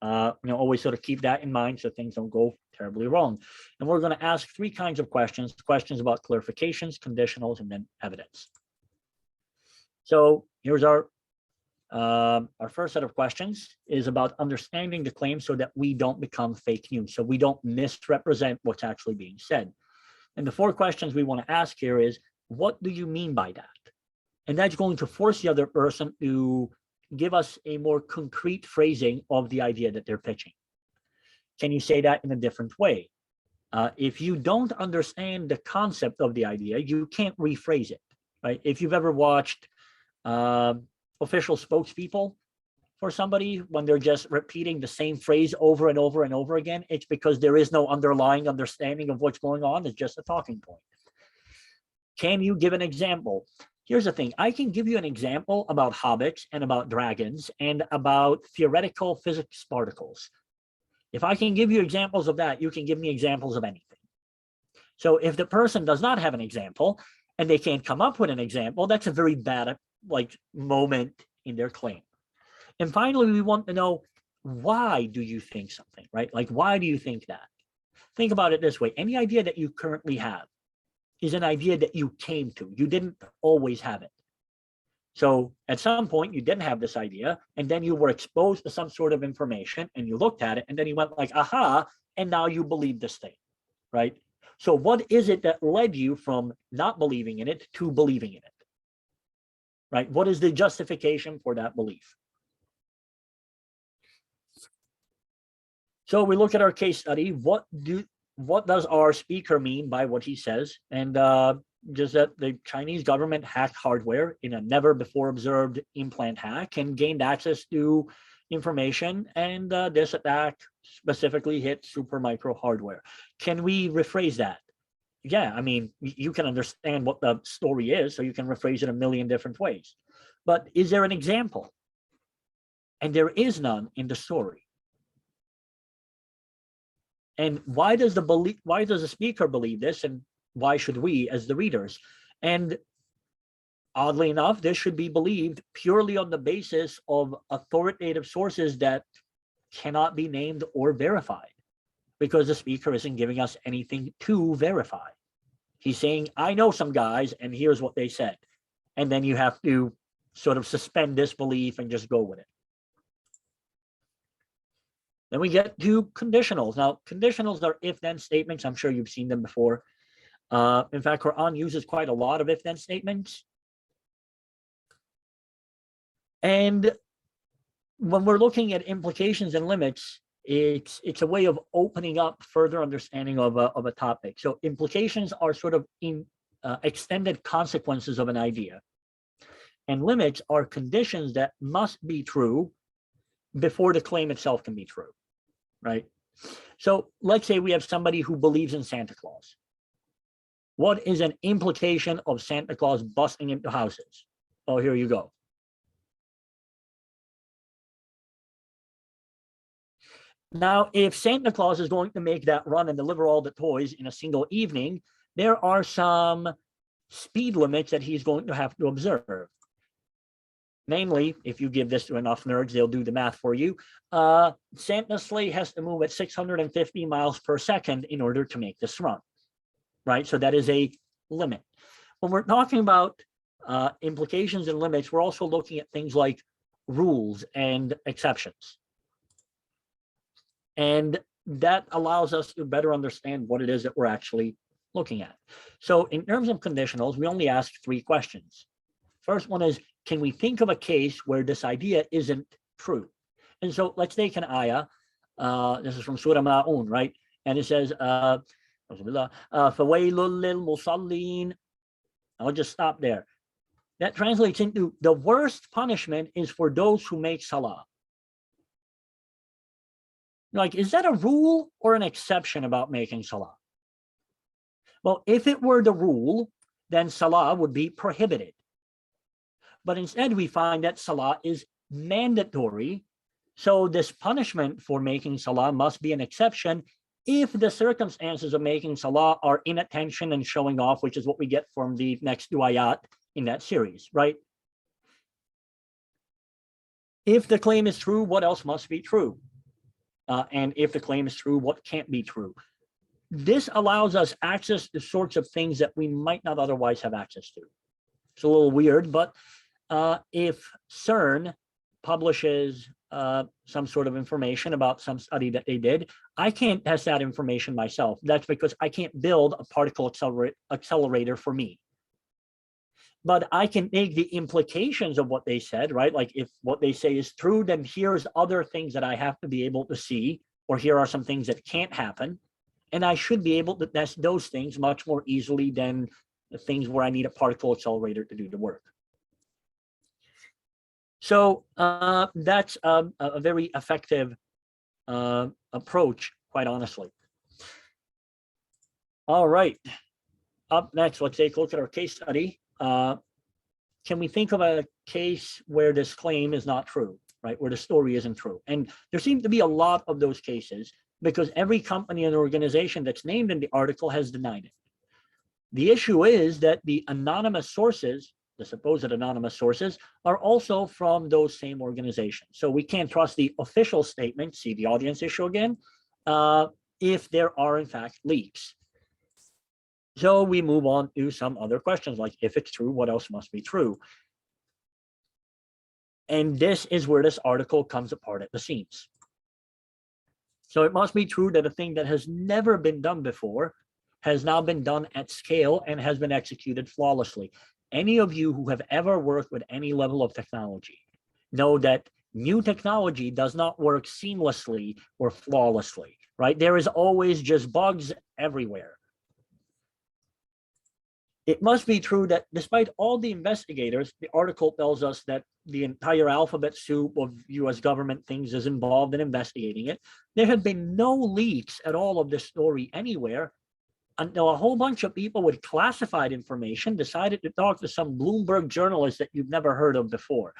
Always sort of keep that in mind so things don't go terribly wrong. And we're going to ask three kinds of questions about clarifications, conditionals, and then evidence. So here's our first set of questions is about understanding the claim so that we don't become fake news, so we don't misrepresent what's actually being said. And the four questions we want to ask here is, what do you mean by that? And that's going to force the other person to give us a more concrete phrasing of the idea that they're pitching. Can you say that in a different way? If you don't understand the concept of the idea, you can't rephrase it, right? If you've ever watched official spokespeople for somebody, when they're just repeating the same phrase over and over and over again, it's because there is no underlying understanding of what's going on. It's just a talking point. Can you give an example? Here's the thing. I can give you an example about hobbits and about dragons and about theoretical physics particles. If I can give you examples of that, you can give me examples of anything. So if the person does not have an example and they can't come up with an example, that's a very bad moment in their claim. And finally, we want to know, why do you think something, right? Like, why do you think that? Think about it this way. Any idea that you currently have is an idea that you came to. You didn't always have it. So at some point you didn't have this idea, and then you were exposed to some sort of information and you looked at it and then you went like, aha, and now you believe this thing, right? So what is it that led you from not believing in it to believing in it, right? What is the justification for that belief? So we look at our case study. What does our speaker mean by what he says? And just that the Chinese government hacked hardware in a never before observed implant hack and gained access to information. And this attack specifically hit Supermicro hardware. Can we rephrase that? Yeah, I mean, you can understand what the story is, so you can rephrase it a million different ways. But is there an example? And there is none in the story. And why does the speaker believe this, and why should we as the readers? And oddly enough, this should be believed purely on the basis of authoritative sources that cannot be named or verified, because the speaker isn't giving us anything to verify. He's saying, I know some guys and here's what they said. And then you have to sort of suspend disbelief and just go with it. Then we get to conditionals. Now, conditionals are if-then statements. I'm sure you've seen them before. In fact, Quran uses quite a lot of if-then statements. And when we're looking at implications and limits, it's a way of opening up further understanding of a topic. So implications are sort of extended consequences of an idea. And limits are conditions that must be true before the claim itself can be true, right? So let's say we have somebody who believes in Santa Claus. What is an implication of Santa Claus busting into houses? Oh, here you go. Now, if Santa Claus is going to make that run and deliver all the toys in a single evening, there are some speed limits that he's going to have to observe. Namely, if you give this to enough nerds, they'll do the math for you. Santa's sleigh has to move at 650 miles per second in order to make this run, right? So that is a limit. When we're talking about implications and limits, we're also looking at things like rules and exceptions. And that allows us to better understand what it is that we're actually looking at. So in terms of conditionals, we only ask 3 questions. First one is, can we think of a case where this idea isn't true? And so let's take an ayah. This is from Surah Ma'un, right? And it says, فَوَيْلٌ لِلْمُصَلِّينَ. I'll just stop there. That translates into the worst punishment is for those who make salah. Like, is that a rule or an exception about making salah? Well, if it were the rule, then salah would be prohibited. But instead, we find that salah is mandatory. So this punishment for making salah must be an exception if the circumstances of making salah are inattention and showing off, which is what we get from the next 2 ayat in that series, right? If the claim is true, what else must be true? And if the claim is true, what can't be true? This allows us access to sorts of things that we might not otherwise have access to. It's a little weird, but if CERN publishes some sort of information about some study that they did, I can't test that information myself. That's because I can't build a particle accelerator for me. But I can take the implications of what they said, right? Like if what they say is true, then here's other things that I have to be able to see, or here are some things that can't happen. And I should be able to test those things much more easily than the things where I need a particle accelerator to do the work. So that's a very effective approach, quite honestly. All right. Up next, let's take a look at our case study. Can we think of a case where this claim is not true, right? Where the story isn't true? And there seem to be a lot of those cases because every company and organization that's named in the article has denied it. The issue is that the anonymous sources, the supposed anonymous sources, are also from those same organizations. So we can't trust the official statement, see the audience issue again, if there are in fact leaks. So we move on to some other questions, like if it's true, what else must be true? And this is where this article comes apart at the seams. So it must be true that a thing that has never been done before has now been done at scale and has been executed flawlessly. Any of you who have ever worked with any level of technology know that new technology does not work seamlessly or flawlessly, right? There is always just bugs everywhere. It must be true that despite all the investigators, the article tells us that the entire alphabet soup of US government things is involved in investigating it. There have been no leaks at all of this story anywhere until a whole bunch of people with classified information decided to talk to some Bloomberg journalist that you've never heard of before.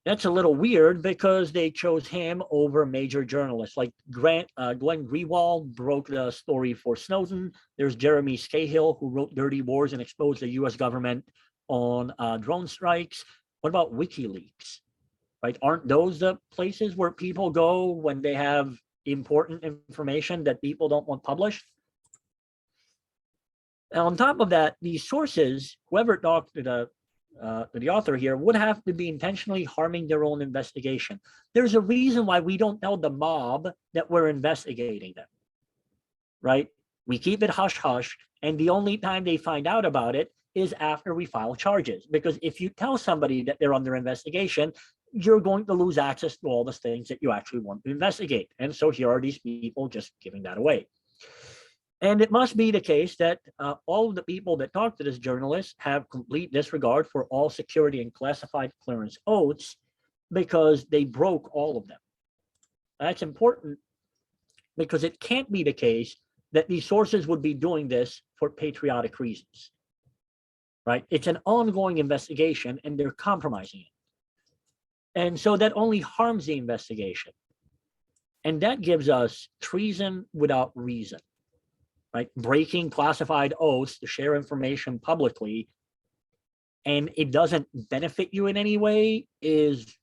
That's a little weird because they chose him over major journalists like Glenn Greenwald broke the story for Snowden. There's Jeremy Scahill who wrote Dirty Wars and exposed the US government on drone strikes. What about WikiLeaks, right? Aren't those the places where people go when they have important information that people don't want published? And on top of that, these sources, whoever talked to the the author here, would have to be intentionally harming their own investigation. There's a reason why we don't tell the mob that we're investigating them, right? We keep it hush hush, and the only time they find out about it is after we file charges. Because if you tell somebody that they're under investigation, you're going to lose access to all the things that you actually want to investigate. And so here are these people just giving that away. And it must be the case that all of the people that talk to this journalist have complete disregard for all security and classified clearance oaths because they broke all of them. That's important because it can't be the case that these sources would be doing this for patriotic reasons, right? It's an ongoing investigation and they're compromising it. And so that only harms the investigation. And that gives us treason without reason. Right, breaking classified oaths to share information publicly, and it doesn't benefit you in any way is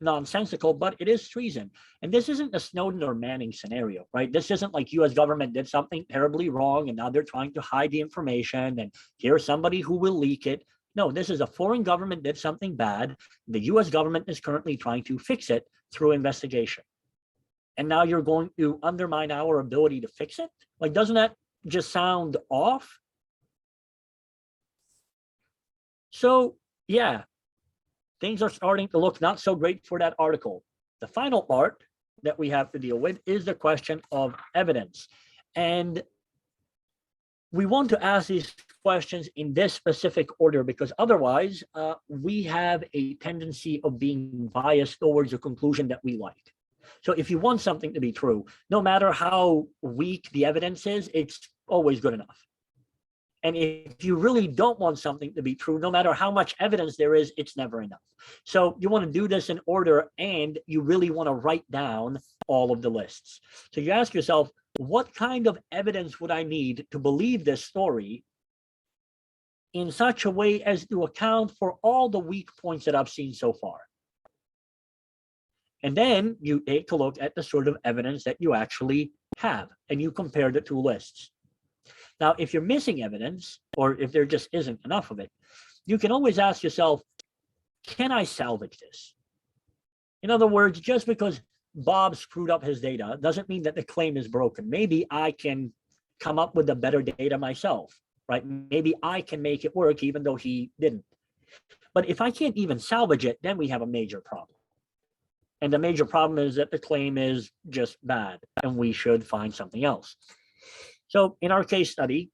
nonsensical, but it is treason. And this isn't a Snowden or Manning scenario, right? This isn't like US government did something terribly wrong and now they're trying to hide the information and here's somebody who will leak it. No, this is a foreign government did something bad. The US government is currently trying to fix it through investigation. And now you're going to undermine our ability to fix it? Like, doesn't that just sound off? So yeah, things are starting to look not so great for that article. The final part that we have to deal with is the question of evidence. And we want to ask these questions in this specific order because otherwise we have a tendency of being biased towards a conclusion that we like. So if you want something to be true, no matter how weak the evidence is, it's always good enough. And if you really don't want something to be true, no matter how much evidence there is, it's never enough. So you want to do this in order, and you really want to write down all of the lists. So you ask yourself, what kind of evidence would I need to believe this story in such a way as to account for all the weak points that I've seen so far? And then you take a look at the sort of evidence that you actually have, and you compare the two lists. Now, if you're missing evidence, or if there just isn't enough of it, you can always ask yourself, can I salvage this? In other words, just because Bob screwed up his data doesn't mean that the claim is broken. Maybe I can come up with the better data myself, right? Maybe I can make it work even though he didn't. But if I can't even salvage it, then we have a major problem. And the major problem is that the claim is just bad and we should find something else. So in our case study,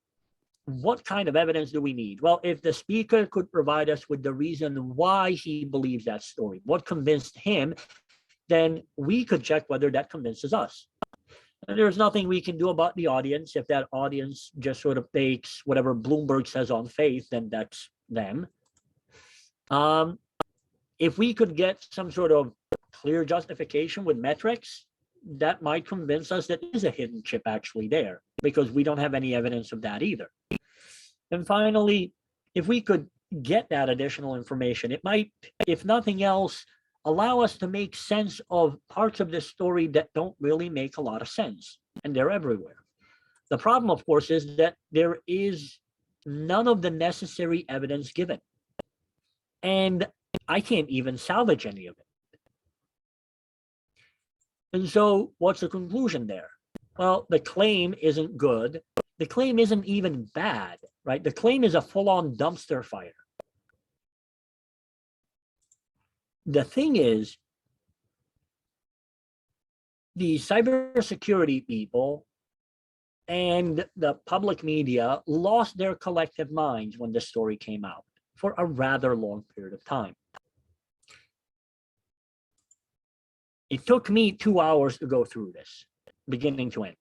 what kind of evidence do we need? Well, if the speaker could provide us with the reason why he believes that story, what convinced him, then we could check whether that convinces us. And there's nothing we can do about the audience. If that audience just sort of takes whatever Bloomberg says on faith, then that's them. If we could get some sort of clear justification with metrics, that might convince us that there's a hidden chip actually there, because we don't have any evidence of that either. And finally, if we could get that additional information, it might, if nothing else, allow us to make sense of parts of this story that don't really make a lot of sense, and they're everywhere. The problem, of course, is that there is none of the necessary evidence given, and I can't even salvage any of it. And so what's the conclusion there? Well, the claim isn't good. The claim isn't even bad, right? The claim is a full-on dumpster fire. The thing is, the cybersecurity people and the public media lost their collective minds when the story came out for a rather long period of time. It took me 2 hours to go through this, beginning to end.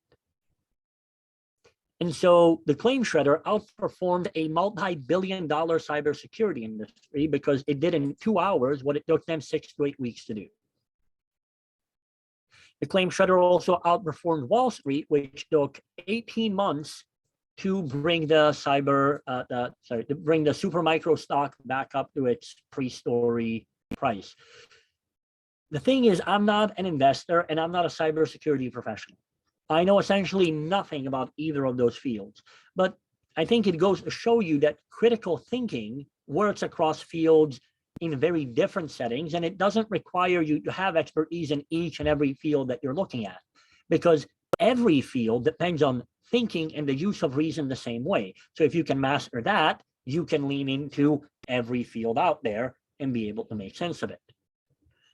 And so the claim shredder outperformed a multi-billion-dollar cybersecurity industry because it did in 2 hours what it took them 6 to 8 weeks to do. The claim shredder also outperformed Wall Street, which took 18 months to bring the bring the Supermicro stock back up to its pre-story price. The thing is, I'm not an investor and I'm not a cybersecurity professional. I know essentially nothing about either of those fields, but I think it goes to show you that critical thinking works across fields in very different settings, and it doesn't require you to have expertise in each and every field that you're looking at, because every field depends on thinking and the use of reason the same way. So if you can master that, you can lean into every field out there and be able to make sense of it.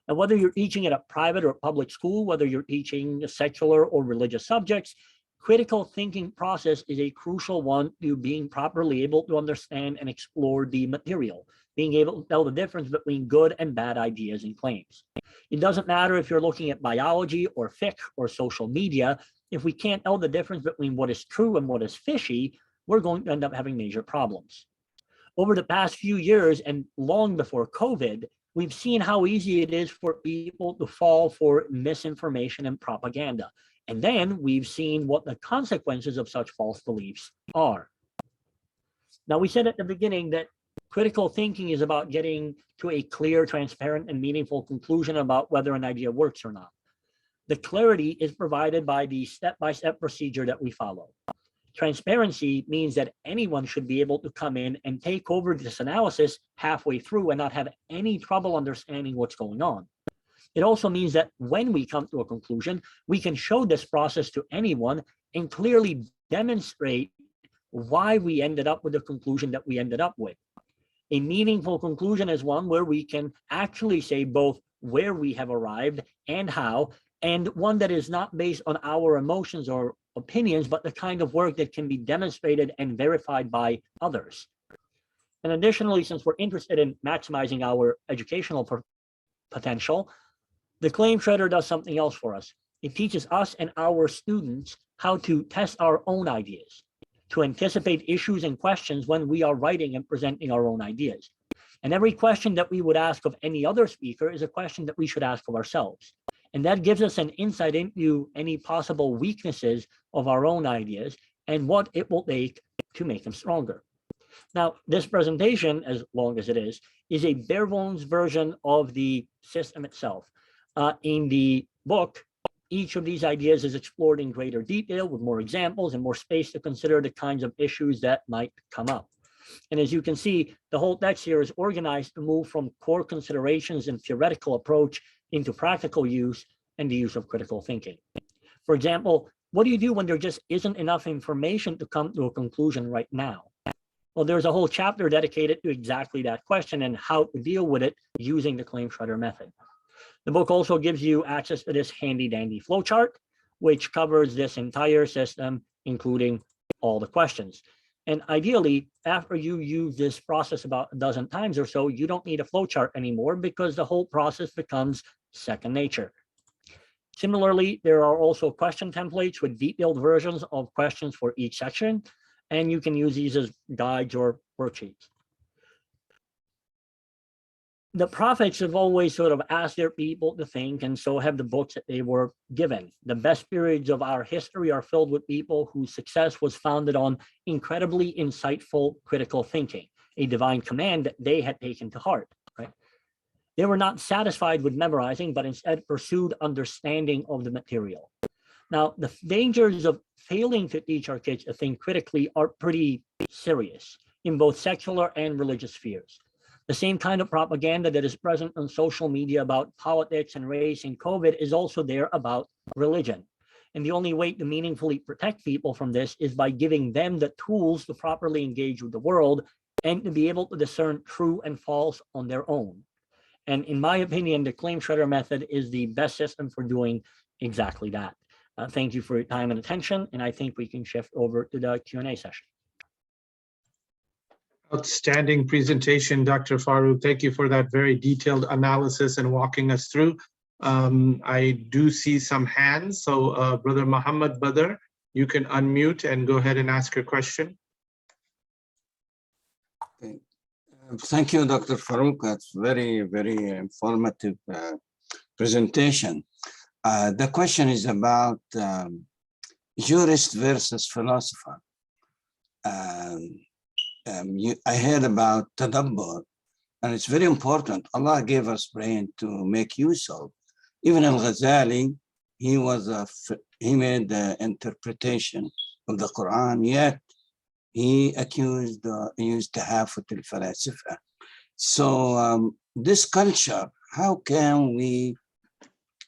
And whether you're teaching at a private or public school, whether you're teaching secular or religious subjects, critical thinking process is a crucial one to being properly able to understand and explore the material, being able to tell the difference between good and bad ideas and claims. It doesn't matter if you're looking at biology or fiqh or social media. If we can't tell the difference between what is true and what is fishy, we're going to end up having major problems. Over the past few years and long before COVID, we've seen how easy it is for people to fall for misinformation and propaganda. And then we've seen what the consequences of such false beliefs are. Now, we said at the beginning that critical thinking is about getting to a clear, transparent, and meaningful conclusion about whether an idea works or not. The clarity is provided by the step-by-step procedure that we follow. Transparency means that anyone should be able to come in and take over this analysis halfway through and not have any trouble understanding what's going on. It also means that when we come to a conclusion, we can show this process to anyone and clearly demonstrate why we ended up with the conclusion that we ended up with. A meaningful conclusion is one where we can actually say both where we have arrived and how, and one that is not based on our emotions or opinions, but the kind of work that can be demonstrated and verified by others. And additionally, since we're interested in maximizing our educational potential, the claim shredder does something else for us. It teaches us and our students how to test our own ideas, to anticipate issues and questions when we are writing and presenting our own ideas. And every question that we would ask of any other speaker is a question that we should ask of ourselves. And that gives us an insight into any possible weaknesses of our own ideas and what it will take to make them stronger. Now, this presentation, as long as it is a bare bones version of the system itself. In the book, each of these ideas is explored in greater detail with more examples and more space to consider the kinds of issues that might come up. And as you can see, the whole text here is organized to move from core considerations and theoretical approach into practical use and the use of critical thinking. For example, what do you do when there just isn't enough information to come to a conclusion right now? Well, there's a whole chapter dedicated to exactly that question and how to deal with it using the claim shredder method. The book also gives you access to this handy dandy flowchart, which covers this entire system, including all the questions. And ideally, after you use this process about a dozen times or so, you don't need a flowchart anymore because the whole process becomes second nature. Similarly, there are also question templates with detailed versions of questions for each section, and you can use these as guides or worksheets. The prophets have always sort of asked their people to think, and so have the books that they were given. The best periods of our history are filled with people whose success was founded on incredibly insightful critical thinking, a divine command that they had taken to heart. Right? They were not satisfied with memorizing, but instead pursued understanding of the material. Now, the dangers of failing to teach our kids to think critically are pretty serious in both secular and religious spheres. The same kind of propaganda that is present on social media about politics and race and COVID is also there about religion. And the only way to meaningfully protect people from this is by giving them the tools to properly engage with the world and to be able to discern true and false on their own. And in my opinion, the claim shredder method is the best system for doing exactly that. Thank you for your time and attention. And I think we can shift over to the Q&A session. Outstanding presentation, Dr. Faruk. Thank you for that very detailed analysis and walking us through. I do see some hands. So Brother Muhammad Badr, you can unmute and go ahead and ask your question. Okay. Thank you, Dr. Faruk. That's very, very informative presentation. The question is about jurist versus philosopher. I heard about tadabbur, and it's very important. Allah gave us brain to make use of. Even Al-Ghazali, he made the interpretation of the Quran, yet he used tahafut al-falasifa. So this culture, how can we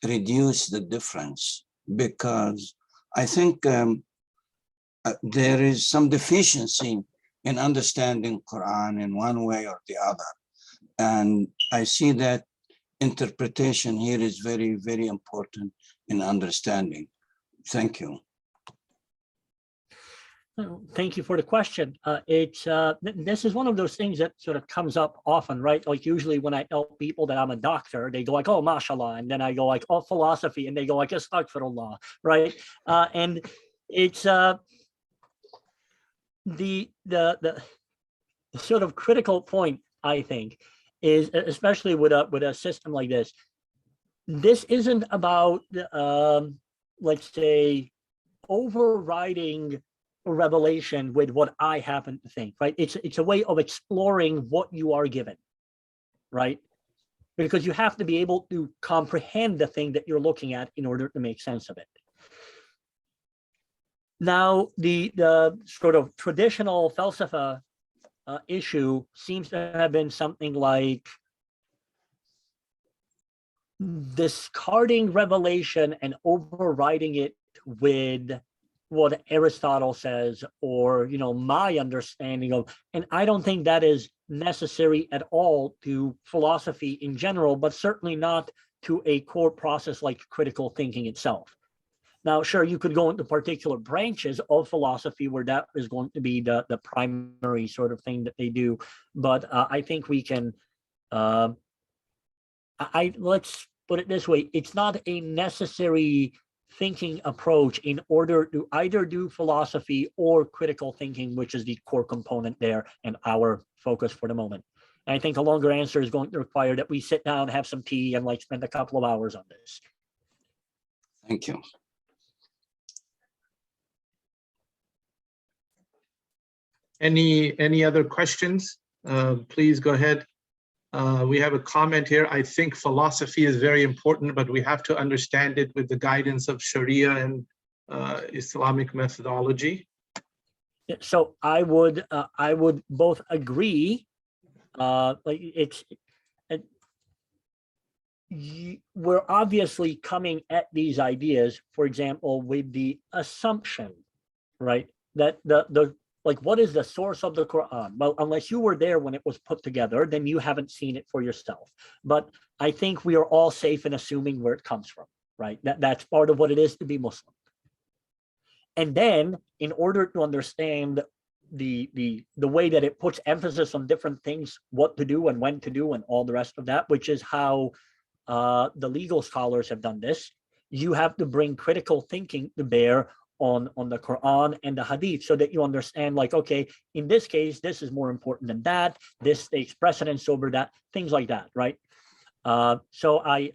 reduce the difference? Because I think there is some deficiency in understanding Quran in one way or the other. And I see that interpretation here is very, very important in understanding. Thank you. Thank you for the question. This is one of those things that sort of comes up often, right? Like usually when I tell people that I'm a doctor, they go like, oh, mashallah. And then I go like, oh, philosophy. And they go like, astaghfirullah, right? And it's the sort of critical point, I think, is especially with a system like this isn't about, let's say, overriding revelation with what I happen to think, right? It's a way of exploring what you are given, right? Because you have to be able to comprehend the thing that you're looking at in order to make sense of it. Now, the sort of traditional falsafa issue seems to have been something like discarding revelation and overriding it with what Aristotle says, or my understanding of, and I don't think that is necessary at all to philosophy in general, but certainly not to a core process like critical thinking itself. Now, sure, you could go into particular branches of philosophy where that is going to be the primary sort of thing that they do, but I think we can. Let's put it this way: it's not a necessary thinking approach in order to either do philosophy or critical thinking, which is the core component there and our focus for the moment. And I think a longer answer is going to require that we sit down, have some tea, and spend a couple of hours on this. Thank you. Any other questions? Please go ahead. We have a comment here. I think philosophy is very important, but we have to understand it with the guidance of Sharia and Islamic methodology. So I would both agree. We're obviously coming at these ideas, for example, with the assumption, right, that what is the source of the Quran? Well, unless you were there when it was put together, then you haven't seen it for yourself. But I think we are all safe in assuming where it comes from, right? That's part of what it is to be Muslim. And then, in order to understand the way that it puts emphasis on different things, what to do and when to do and all the rest of that, which is how the legal scholars have done this, you have to bring critical thinking to bear on the Quran and the Hadith, so that you understand, okay, in this case, this is more important than that. This takes precedence over that. Things like that, right? So I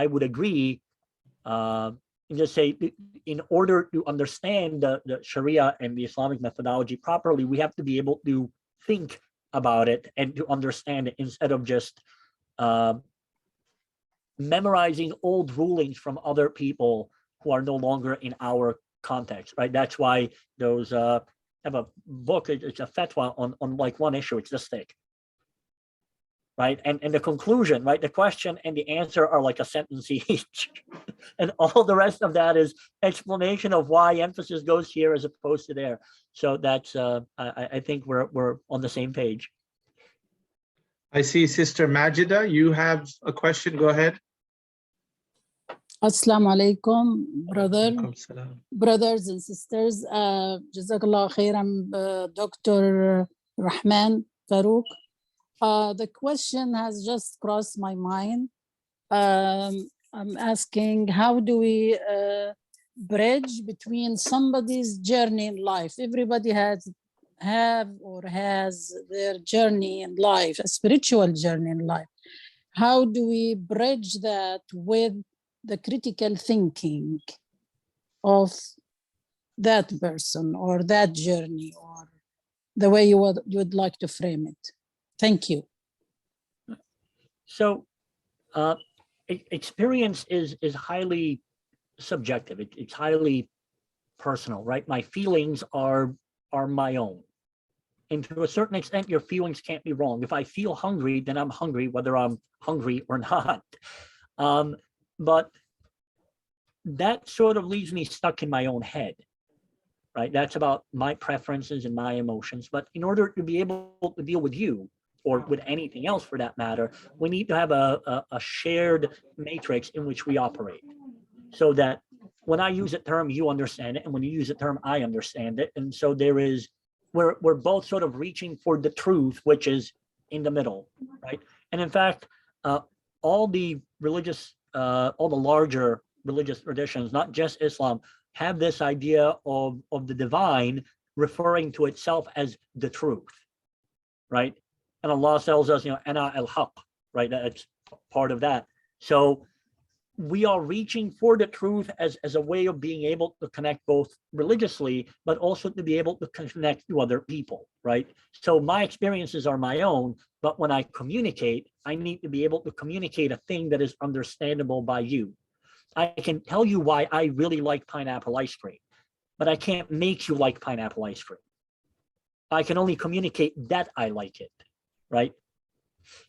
would agree. Just say, in order to understand the Sharia and the Islamic methodology properly, we have to be able to think about it and to understand it instead of just memorizing old rulings from other people who are no longer in our context, right? That's why those have a book, it's a fatwa on one issue, it's just thick, right? And the conclusion, right, the question and the answer are like a sentence each. And all the rest of that is explanation of why emphasis goes here as opposed to there. So that's I think we're on the same page. I see Sister Majida, you have a question, go ahead. Assalamu alaikum, brothers and sisters. Jazakallah khairan, Dr. Rahman, Faruk. The question has just crossed my mind. I'm asking, how do we bridge between somebody's journey in life? Everybody has their journey in life, a spiritual journey in life. How do we bridge that with the critical thinking of that person or that journey, or the way you would like to frame it? Thank you. So experience is highly subjective. It's highly personal, right? My feelings are my own, And to a certain extent, your feelings can't be wrong. If I feel hungry, then I'm hungry, whether I'm hungry or not. But that sort of leaves me stuck in my own head, right? That's about my preferences and my emotions. But in order to be able to deal with you, or with anything else for that matter, we need to have a shared matrix in which we operate, so that when I use a term, you understand it, and when you use a term, I understand it. And so we're both sort of reaching for the truth, which is in the middle, right? And in fact, all the larger religious traditions, not just Islam, have this idea of the divine referring to itself as the truth, right? And Allah tells us, ana al-haq, right? That's part of that. So we are reaching for the truth as a way of being able to connect both religiously, but also to be able to connect to other people, right? So my experiences are my own, but when I communicate, I need to be able to communicate a thing that is understandable by you. I can tell you why I really like pineapple ice cream, but I can't make you like pineapple ice cream. I can only communicate that I like it, right?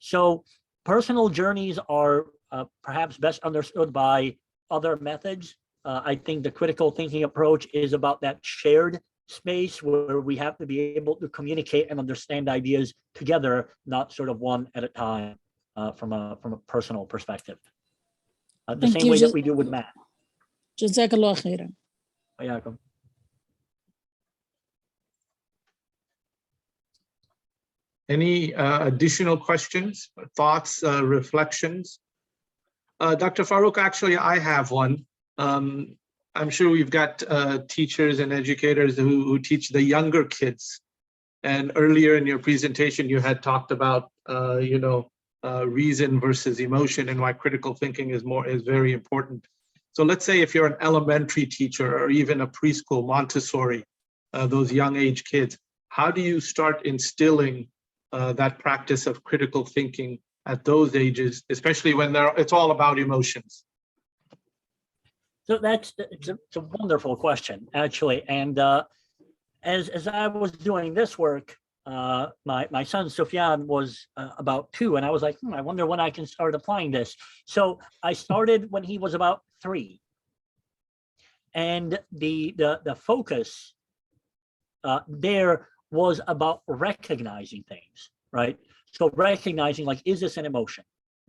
So personal journeys are perhaps best understood by other methods. I think the critical thinking approach is about that shared space where we have to be able to communicate and understand ideas together, not sort of one at a time from a personal perspective. The same way that we do with math. Jazakallah khairan. Ayakum. Any additional questions, thoughts, reflections? Dr. Faruk, actually, I have one. I'm sure we've got teachers and educators who teach the younger kids. And earlier in your presentation, you had talked about, reason versus emotion, and why critical thinking is very important. So let's say if you're an elementary teacher or even a preschool, Montessori, those young age kids, how do you start instilling that practice of critical thinking at those ages, especially when it's all about emotions? So it's a wonderful question, actually. And as I was doing this work, my son Sufyan was about 2, and I was like, I wonder when I can start applying this. So I started when he was about 3, and the focus there was about recognizing things, right? So recognizing, like, is this an emotion,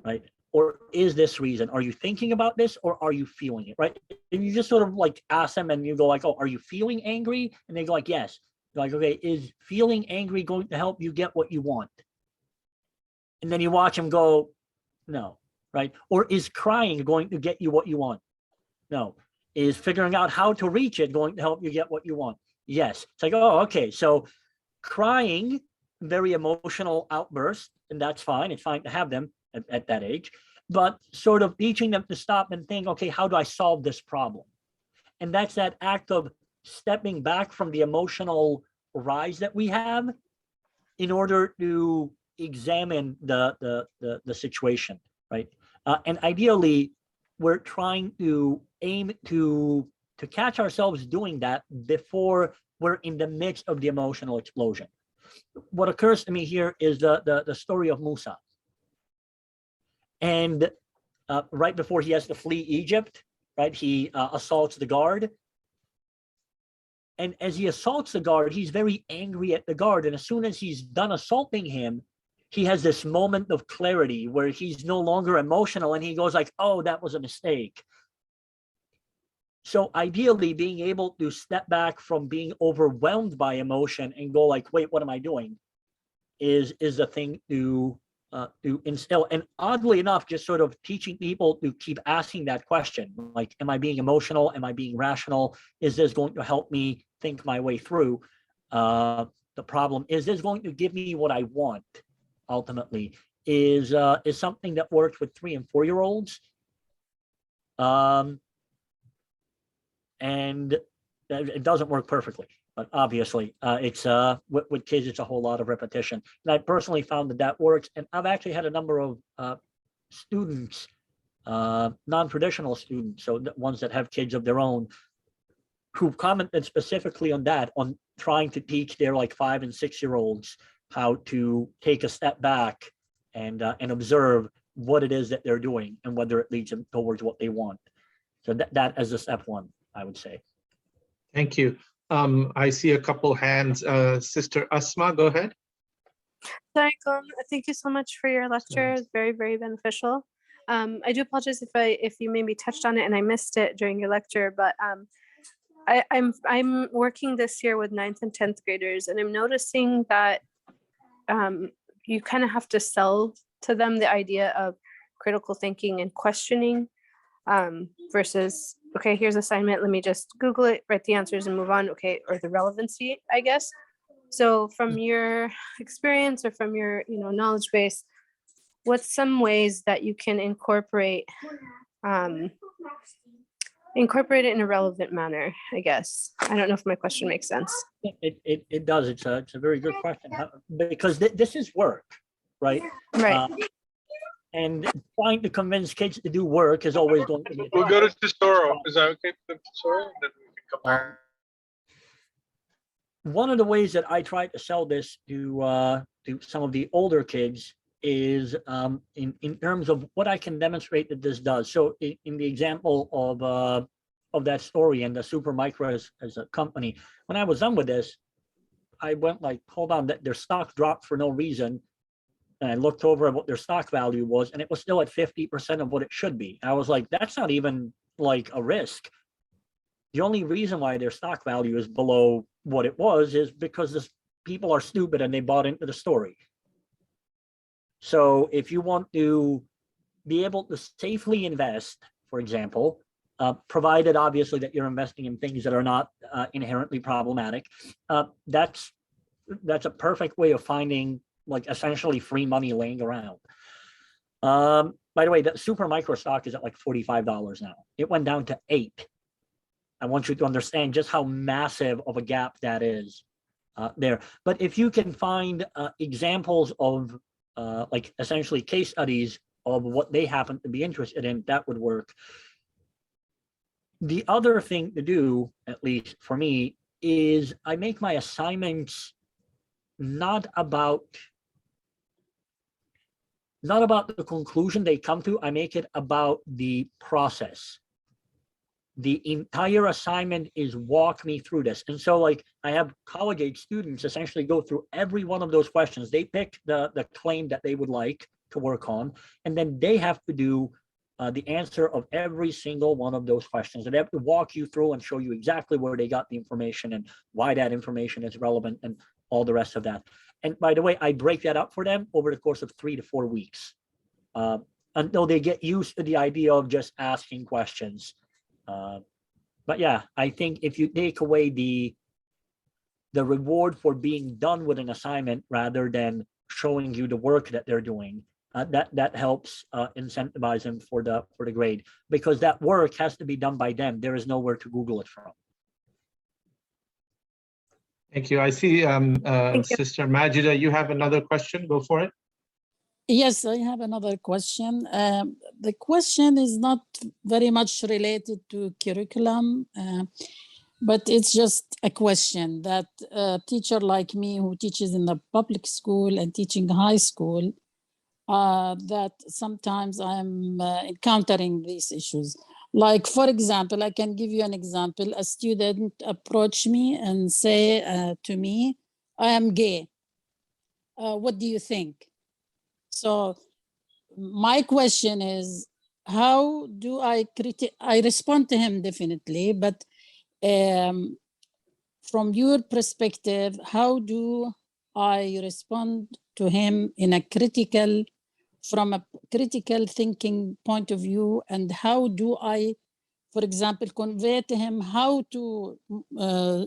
right? Or is this reason? Are you thinking about this, or are you feeling it, right? And you just sort of like ask them, and you go like, oh, are you feeling angry? And they go like, yes. You're like, okay, is feeling angry going to help you get what you want? And then you watch them go, no, right? Or is crying going to get you what you want? No. Is figuring out how to reach it going to help you get what you want? Yes. It's like, oh, okay. So crying, very emotional outburst, and that's fine. It's fine to have them at that age, but sort of teaching them to stop and think, okay, how do I solve this problem? And that's that act of stepping back from the emotional rise that we have in order to examine the situation, right? And ideally, we're trying to aim to catch ourselves doing that before we're in the midst of the emotional explosion. What occurs to me here is the story of Musa. And right before he has to flee Egypt, right, he assaults the guard. And as he assaults the guard, he's very angry at the guard. And as soon as he's done assaulting him, he has this moment of clarity where he's no longer emotional, and he goes like, oh, that was a mistake. So ideally, being able to step back from being overwhelmed by emotion and go like, wait, what am I doing? Is the thing to instill. And oddly enough, just sort of teaching people to keep asking that question, like, am I being emotional? Am I being rational? Is this going to help me think my way through the problem? Is this going to give me what I want? Ultimately, is something that works with 3- and 4-year-olds. And it doesn't work perfectly, but obviously it's with kids, it's a whole lot of repetition. And I personally found that works. And I've actually had a number of students, non-traditional students, so the ones that have kids of their own, who commented specifically on that, on trying to teach their like 5 and 6-year-olds how to take a step back and observe what it is that they're doing and whether it leads them towards what they want. So that as a step one, I would say. Thank you. I see a couple hands. Sister Asma, go ahead. Assalamualaikum. Thank you so much for your lecture. It's very, very beneficial. I do apologize if you maybe touched on it and I missed it during your lecture, but I'm working this year with 9th and 10th graders, and I'm noticing that you kind of have to sell to them the idea of critical thinking and questioning versus, okay, here's assignment, let me just Google it, write the answers and move on, okay, or the relevancy, I guess. So from your experience or from your knowledge base, what's some ways that you can incorporate it in a relevant manner, I guess? I don't know if my question makes sense. It does. It's a very good question, because this is work, right? Right. And trying to convince kids to do work is always going to be. We'll go to Tesoro. Is that okay for Tesoro? Then we can come back. One of the ways that I try to sell this to some of the older kids is in terms of what I can demonstrate that this does. So in the example of that story and the Supermicro as a company, when I was done with this, I went like, hold on, that their stock dropped for no reason. And I looked over at what their stock value was, and it was still at 50% of what it should be. I was like, that's not even like a risk. The only reason why their stock value is below what it was is because people are stupid and they bought into the story. So if you want to be able to safely invest, for example, provided obviously that you're investing in things that are not inherently problematic, that's a perfect way of finding like essentially free money laying around. By the way, the Supermicro stock is at like $45 now. It went down to $8. I want you to understand just how massive of a gap that is there. But if you can find examples of like essentially case studies of what they happen to be interested in, that would work. The other thing to do, at least for me, is I make my assignments not about the conclusion they come to. I make it about the process. The entire assignment is walk me through this. And so like I have college age students essentially go through every one of those questions. They pick the claim that they would like to work on, and then they have to do the answer of every single one of those questions. And they have to walk you through and show you exactly where they got the information and why that information is relevant and all the rest of that. And by the way, I break that up for them over the course of 3 to 4 weeks until they get used to the idea of just asking questions. But yeah, I think if you take away the reward for being done with an assignment rather than showing you the work that they're doing, that helps incentivize them for the grade, because that work has to be done by them. There is nowhere to Google it from. Thank you. I see Sister Majida, you have another question. Go for it. Yes, I have another question. The question is not very much related to curriculum, but it's just a question that a teacher like me who teaches in the public school and teaching high school, that sometimes I'm encountering these issues. Like, for example, I can give you an example. A student approached me and say to me, I am gay. What do you think? So my question is, how do I respond to him definitely, but from your perspective, how do I respond to him from a critical thinking point of view, and how do I, for example, convey to him how to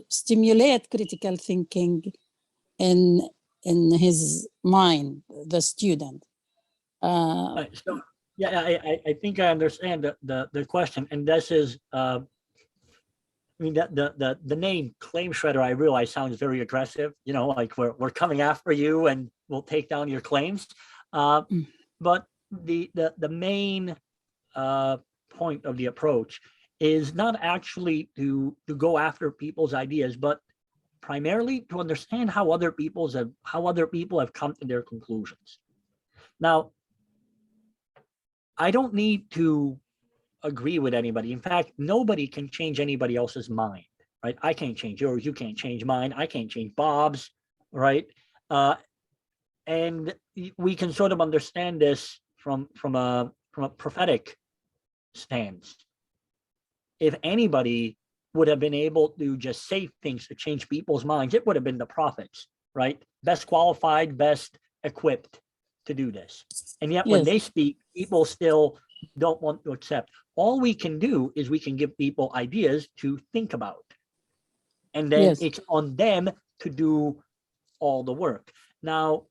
stimulate critical thinking in his mind, the student? So yeah, I think I understand the question, and this is I mean the name Claim Shredder, I realize sounds very aggressive, like we're coming after you and we'll take down your claims. But the main point of the approach is not actually to go after people's ideas, but primarily to understand how other people have come to their conclusions. Now, I don't need to agree with anybody. In fact, nobody can change anybody else's mind, right? I can't change yours. You can't change mine. I can't change Bob's, right? And we can sort of understand this from a prophetic stance. If anybody would have been able to just say things to change people's minds, it would have been the prophets, right? Best qualified, best equipped to do this. And yet when Yes. they speak, people still don't want to accept. All we can do is we can give people ideas to think about. And then Yes. it's on them to do all the work. Now,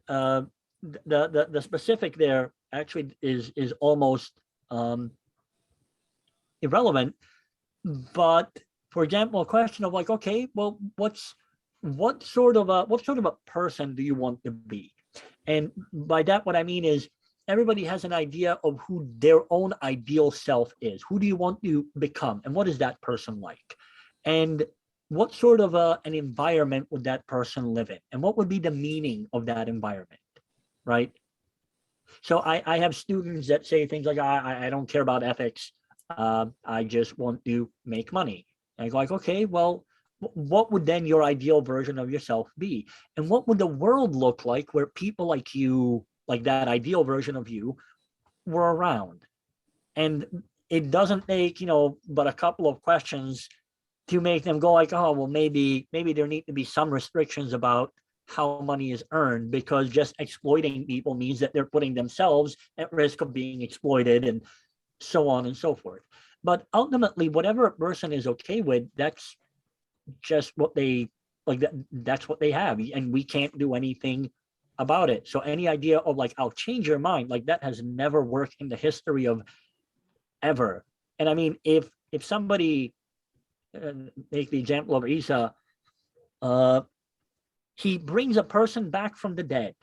the specific there actually is almost irrelevant. But for example, a question of like, okay, well, what sort of a person do you want to be? And by that, what I mean is everybody has an idea of who their own ideal self is. Who do you want to become? And what is that person like? And what sort of an environment would that person live in? And what would be the meaning of that environment, right? So I have students that say things like, I don't care about ethics. I just want to make money. And I go like, okay, well, what would then your ideal version of yourself be? And what would the world look like where people like you, like that ideal version of you, were around? And it doesn't take, but a couple of questions to make them go like, oh, well, maybe there need to be some restrictions about how money is earned, because just exploiting people means that they're putting themselves at risk of being exploited and so on and so forth. But ultimately, whatever a person is okay with, that's just what they like, that's what they have, and we can't do anything about it. So any idea of like, I'll change your mind, like that has never worked in the history of ever. And I mean, if somebody make the example of Isa, he brings a person back from the dead,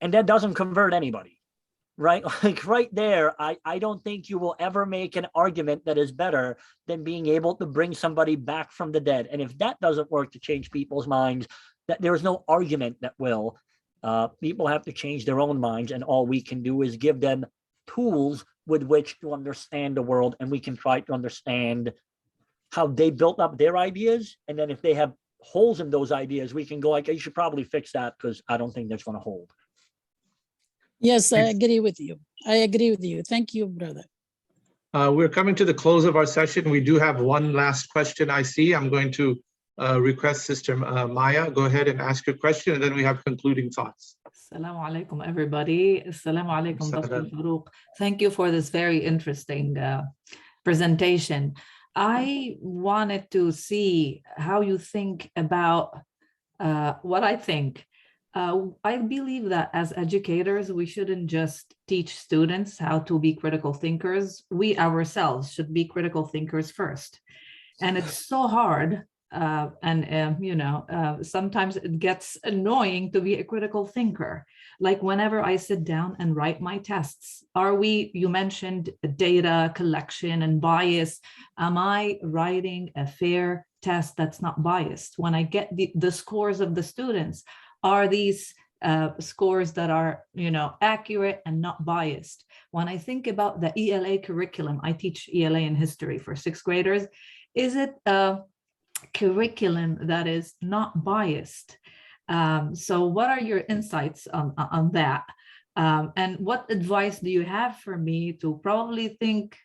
and that doesn't convert anybody, right? Like right there, I don't think you will ever make an argument that is better than being able to bring somebody back from the dead. And if that doesn't work to change people's minds, that there is no argument that will. People have to change their own minds, and all we can do is give them tools with which to understand the world, and we can try to understand how they built up their ideas. And then if they have holes in those ideas, we can go like, you should probably fix that, because I don't think that's going to hold. Yes, I agree with you. Thank you, brother. We're coming to the close of our session. We do have one last question I see. I'm going to request Sister Maya, go ahead and ask your question, and then we have concluding thoughts. Assalamu alaikum, everybody. Assalamu alaikum, Dr. Faruk. Thank you for this very interesting presentation. I wanted to see how you think about what I think. I believe that as educators, we shouldn't just teach students how to be critical thinkers. We ourselves should be critical thinkers first. And it's so hard. Sometimes it gets annoying to be a critical thinker. Like whenever I sit down and write my tests, you mentioned data collection and bias. Am I writing a fair test that's not biased? When I get the scores of the students, are these scores that are, accurate and not biased? When I think about the ELA curriculum, I teach ELA in history for 6th graders. Is it a curriculum that is not biased? So what are your insights on that? And what advice do you have for me to probably think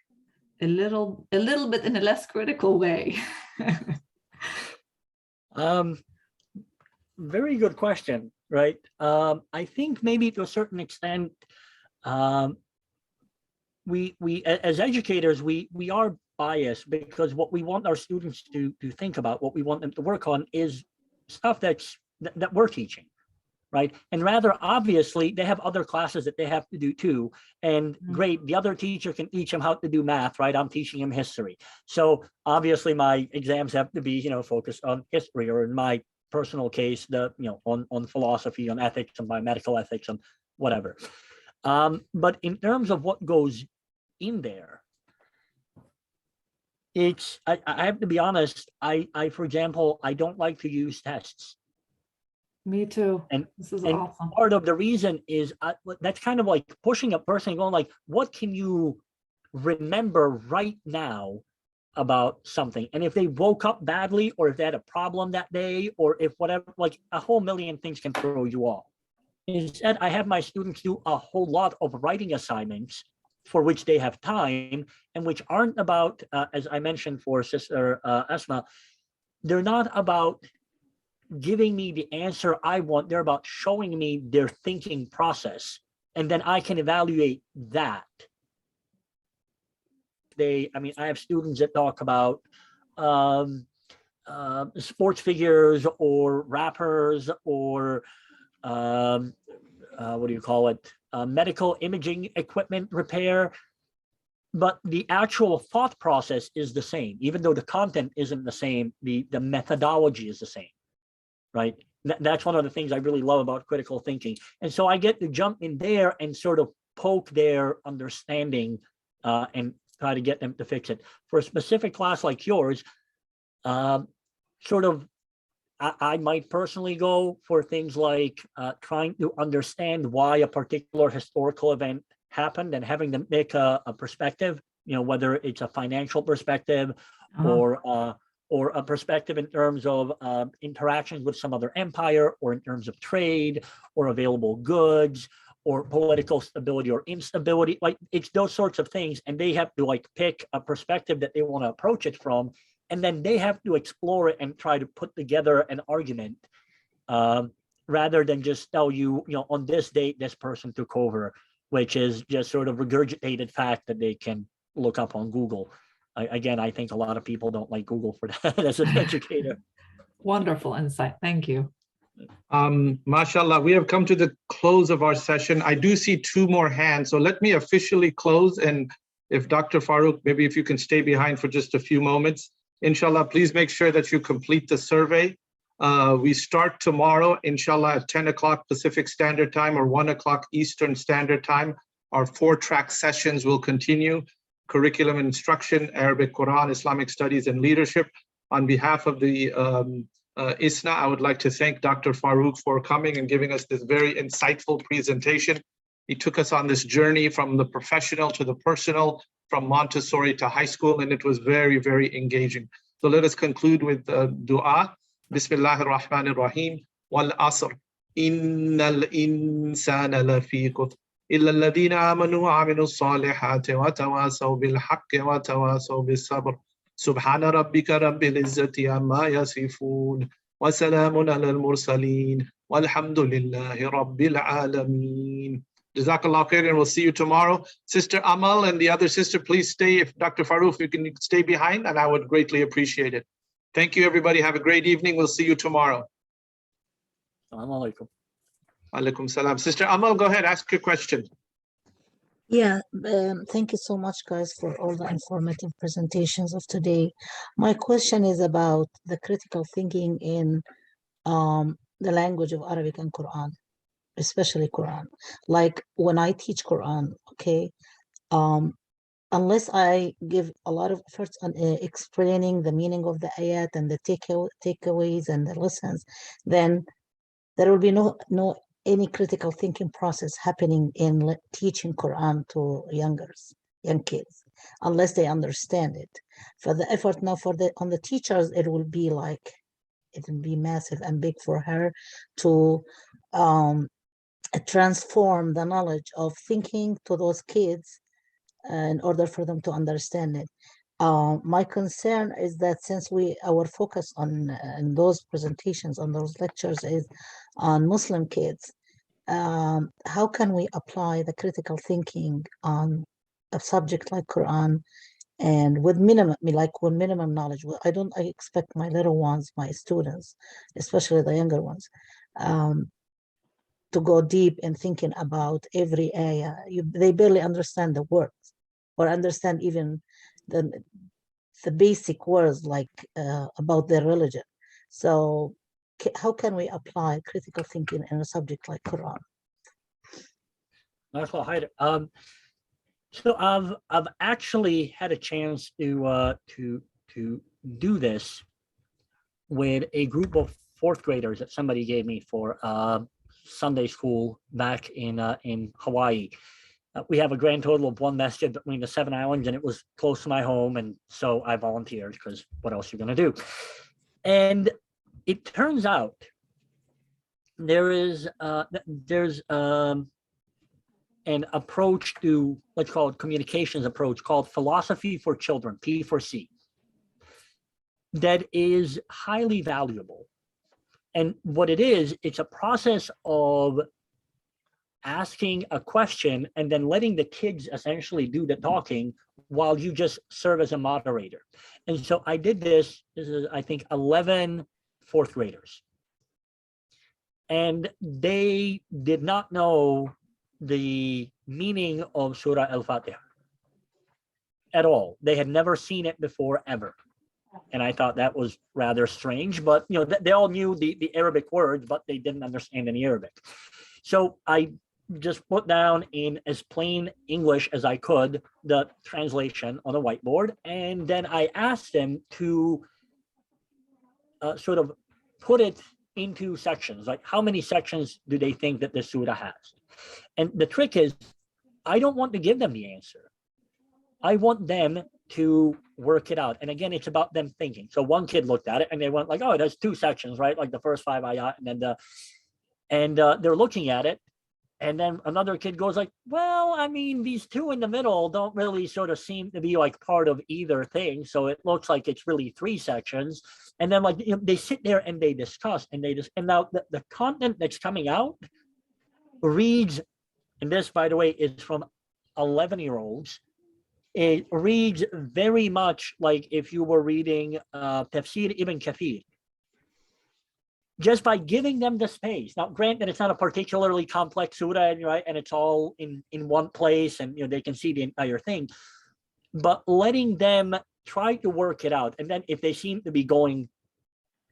a little bit in a less critical way? Very good question, right? I think maybe to a certain extent, we as educators, we are biased, because what we want our students to think about, what we want them to work on, is stuff that we're teaching, right? And rather obviously, they have other classes that they have to do too. And great, the other teacher can teach them how to do math, right? I'm teaching them history. So obviously my exams have to be, focused on history, or in my personal case, on philosophy, on ethics, and biomedical ethics, and whatever. But in terms of what goes in there, I have to be honest, for example, I don't like to use tests. Me too. And This is and awesome. part of the reason is that's kind of like pushing a person and going like, what can you remember right now about something? And if they woke up badly, or if they had a problem that day, or if whatever, like a whole million things can throw you off. Instead, I have my students do a whole lot of writing assignments for which they have time, and which aren't about, as I mentioned for Sister Esma, they're not about giving me the answer I want. They're about showing me their thinking process, and then I can evaluate that. I mean, I have students that talk about sports figures or rappers or what do you call it? Medical imaging equipment repair. But the actual thought process is the same, even though the content isn't the same, the methodology is the same, right? That's one of the things I really love about critical thinking. And so I get to jump in there and sort of poke their understanding and try to get them to fix it. For a specific class like yours, sort of, I might personally go for things like trying to understand why a particular historical event happened and having them make a perspective, whether it's a financial perspective or a perspective in terms of interactions with some other empire, or in terms of trade or available goods or political stability or instability. Like, it's those sorts of things, and they have to like pick a perspective that they want to approach it from, and then they have to explore it and try to put together an argument rather than just tell you, on this date this person took over, which is just sort of regurgitated fact that they can look up on Google. Again, I think a lot of people don't like Google for that as an educator. Wonderful insight. Thank you. Mashallah, we have come to the close of our session. I do see two more hands, so let me officially close. And if Dr. Faruk, maybe if you can stay behind for just a few moments, inshallah, please make sure that you complete the survey. We start tomorrow, inshallah, at 10 o'clock Pacific Standard Time or 1 o'clock Eastern Standard Time. Our 4-track sessions will continue: curriculum instruction, Arabic, Quran, Islamic studies, and leadership. On behalf of the ISNA, I would like to thank Dr. Faruk for coming and giving us this very insightful presentation. He took us on this journey from the professional to the personal, from Montessori to high school, and it was very, very engaging. So let us conclude with dua. Bismillahir Rahmanir Rahim. Wal asr. Innal insana lafi khusr. Illa alladhina amanu wa amilus salihati wa tawasaw bil haqqi wa tawasaw bis sabr. Subhana rabbika rabbil izzati amma yasifun. Wa salamun alal mursaleen. Walhamdulillahi rabbil alameen. Jazakallah khair, and we'll see you tomorrow. Sister Amal and the other sister, please stay. If Dr. Farooq, you can stay behind, and I would greatly appreciate it. Thank you, everybody. Have a great evening. We'll see you tomorrow. Assalamu alaikum. Alaikum salam. Sister Amal, go ahead, ask your question. Yeah, thank you so much, guys, for all the informative presentations of today. My question is about the critical thinking in the language of Arabic and Quran, especially Quran. Like when I teach Quran, okay, unless I give a lot of efforts on explaining the meaning of the ayat and the takeaways and the lessons, then there will be no any critical thinking process happening in teaching Quran to young kids, unless they understand it. For the effort now on the teachers, it will be massive and big for her to transform the knowledge of thinking to those kids in order for them to understand it. My concern is that since our focus on in those presentations, on those lectures, is on Muslim kids, how can we apply the critical thinking on a subject like Quran and with minimum knowledge? I expect my little ones, my students, especially the younger ones, to go deep in thinking about every ayah. They barely understand the words or understand even the basic words like about their religion. So how can we apply critical thinking in a subject like Quran? So I've actually had a chance to do this with a group of fourth graders that somebody gave me for Sunday school back in Hawaii. We have a grand total of one masjid between the 7 islands, and it was close to my home, and so I volunteered because what else are you going to do? And it turns out there's an approach to, let's call it communications approach, called Philosophy for Children, P4C, that is highly valuable. And what it is, it's a process of asking a question and then letting the kids essentially do the talking while you just serve as a moderator. And so I did this. This is, I think, 11 fourth graders. And they did not know the meaning of Surah Al-Fatiha at all. They had never seen it before, ever. And I thought that was rather strange, but you know, they all knew the Arabic words, but they didn't understand any Arabic. So I just put down in as plain English as I could the translation on a whiteboard, and then I asked them to sort of put it into sections, like how many sections do they think that this surah has? And the trick is, I don't want to give them the answer. I want them to work it out. And again, it's about them thinking. So one kid looked at it and they went like, oh, it has 2 sections, right? Like the first 5 ayat, and then they're looking at it. And then another kid goes like, well, I mean, these 2 in the middle don't really sort of seem to be like part of either thing. So it looks like it's really 3 sections. And then like, you know, they sit there and they discuss and and now the content that's coming out reads, and this, by the way, is from 11-year-olds. It reads very much like if you were reading Tafsir Ibn Kathir, just by giving them the space. Now, granted, it's not a particularly complex surah, right? And it's all in one place, and you know they can see the entire thing. But letting them try to work it out, and then if they seem to be going,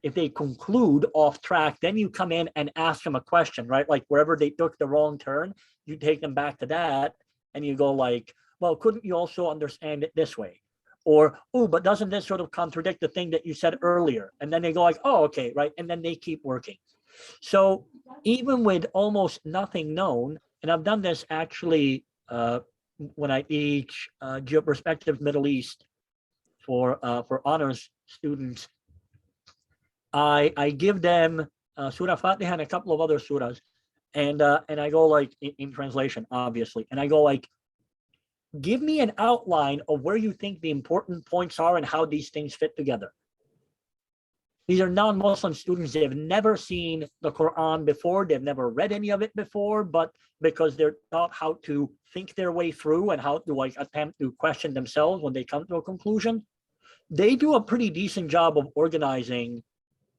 if they conclude off track, then you come in and ask them a question, right? Like wherever they took the wrong turn, you take them back to that, and you go like, well, couldn't you also understand it this way? Or, oh, but doesn't this sort of contradict the thing that you said earlier? And then they go like, oh, okay, right. And then they keep working. So even with almost nothing known, and I've done this actually when I teach Geoperspective Middle East for honors students, I give them Surah Fatiha and a couple of other surahs, and I go like in translation, obviously, and I go like, give me an outline of where you think the important points are and how these things fit together. These are non-Muslim students. They have never seen the Quran before. They've never read any of it before, but because they're taught how to think their way through and how to like attempt to question themselves when they come to a conclusion, they do a pretty decent job of organizing,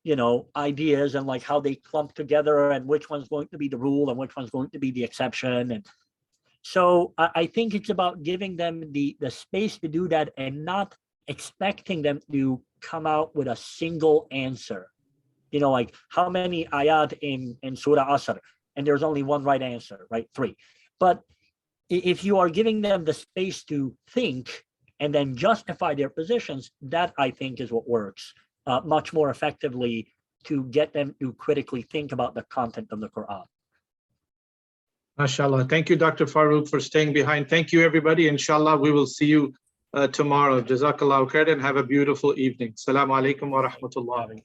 you know, ideas and like how they clump together and which one's going to be the rule and which one's going to be the exception. And so I think it's about giving them the space to do that and not expecting them to come out with a single answer. You know, like how many ayat in Surah Asr, and there's only one right answer, right? 3. But if you are giving them the space to think and then justify their positions, that I think is what works much more effectively to get them to critically think about the content of the Quran. MashaAllah. Thank you, Dr. Faruk, for staying behind. Thank you, everybody. Inshallah, we will see you tomorrow. Jazakallah khair and have a beautiful evening. Assalamu alaikum wa rahmatullah.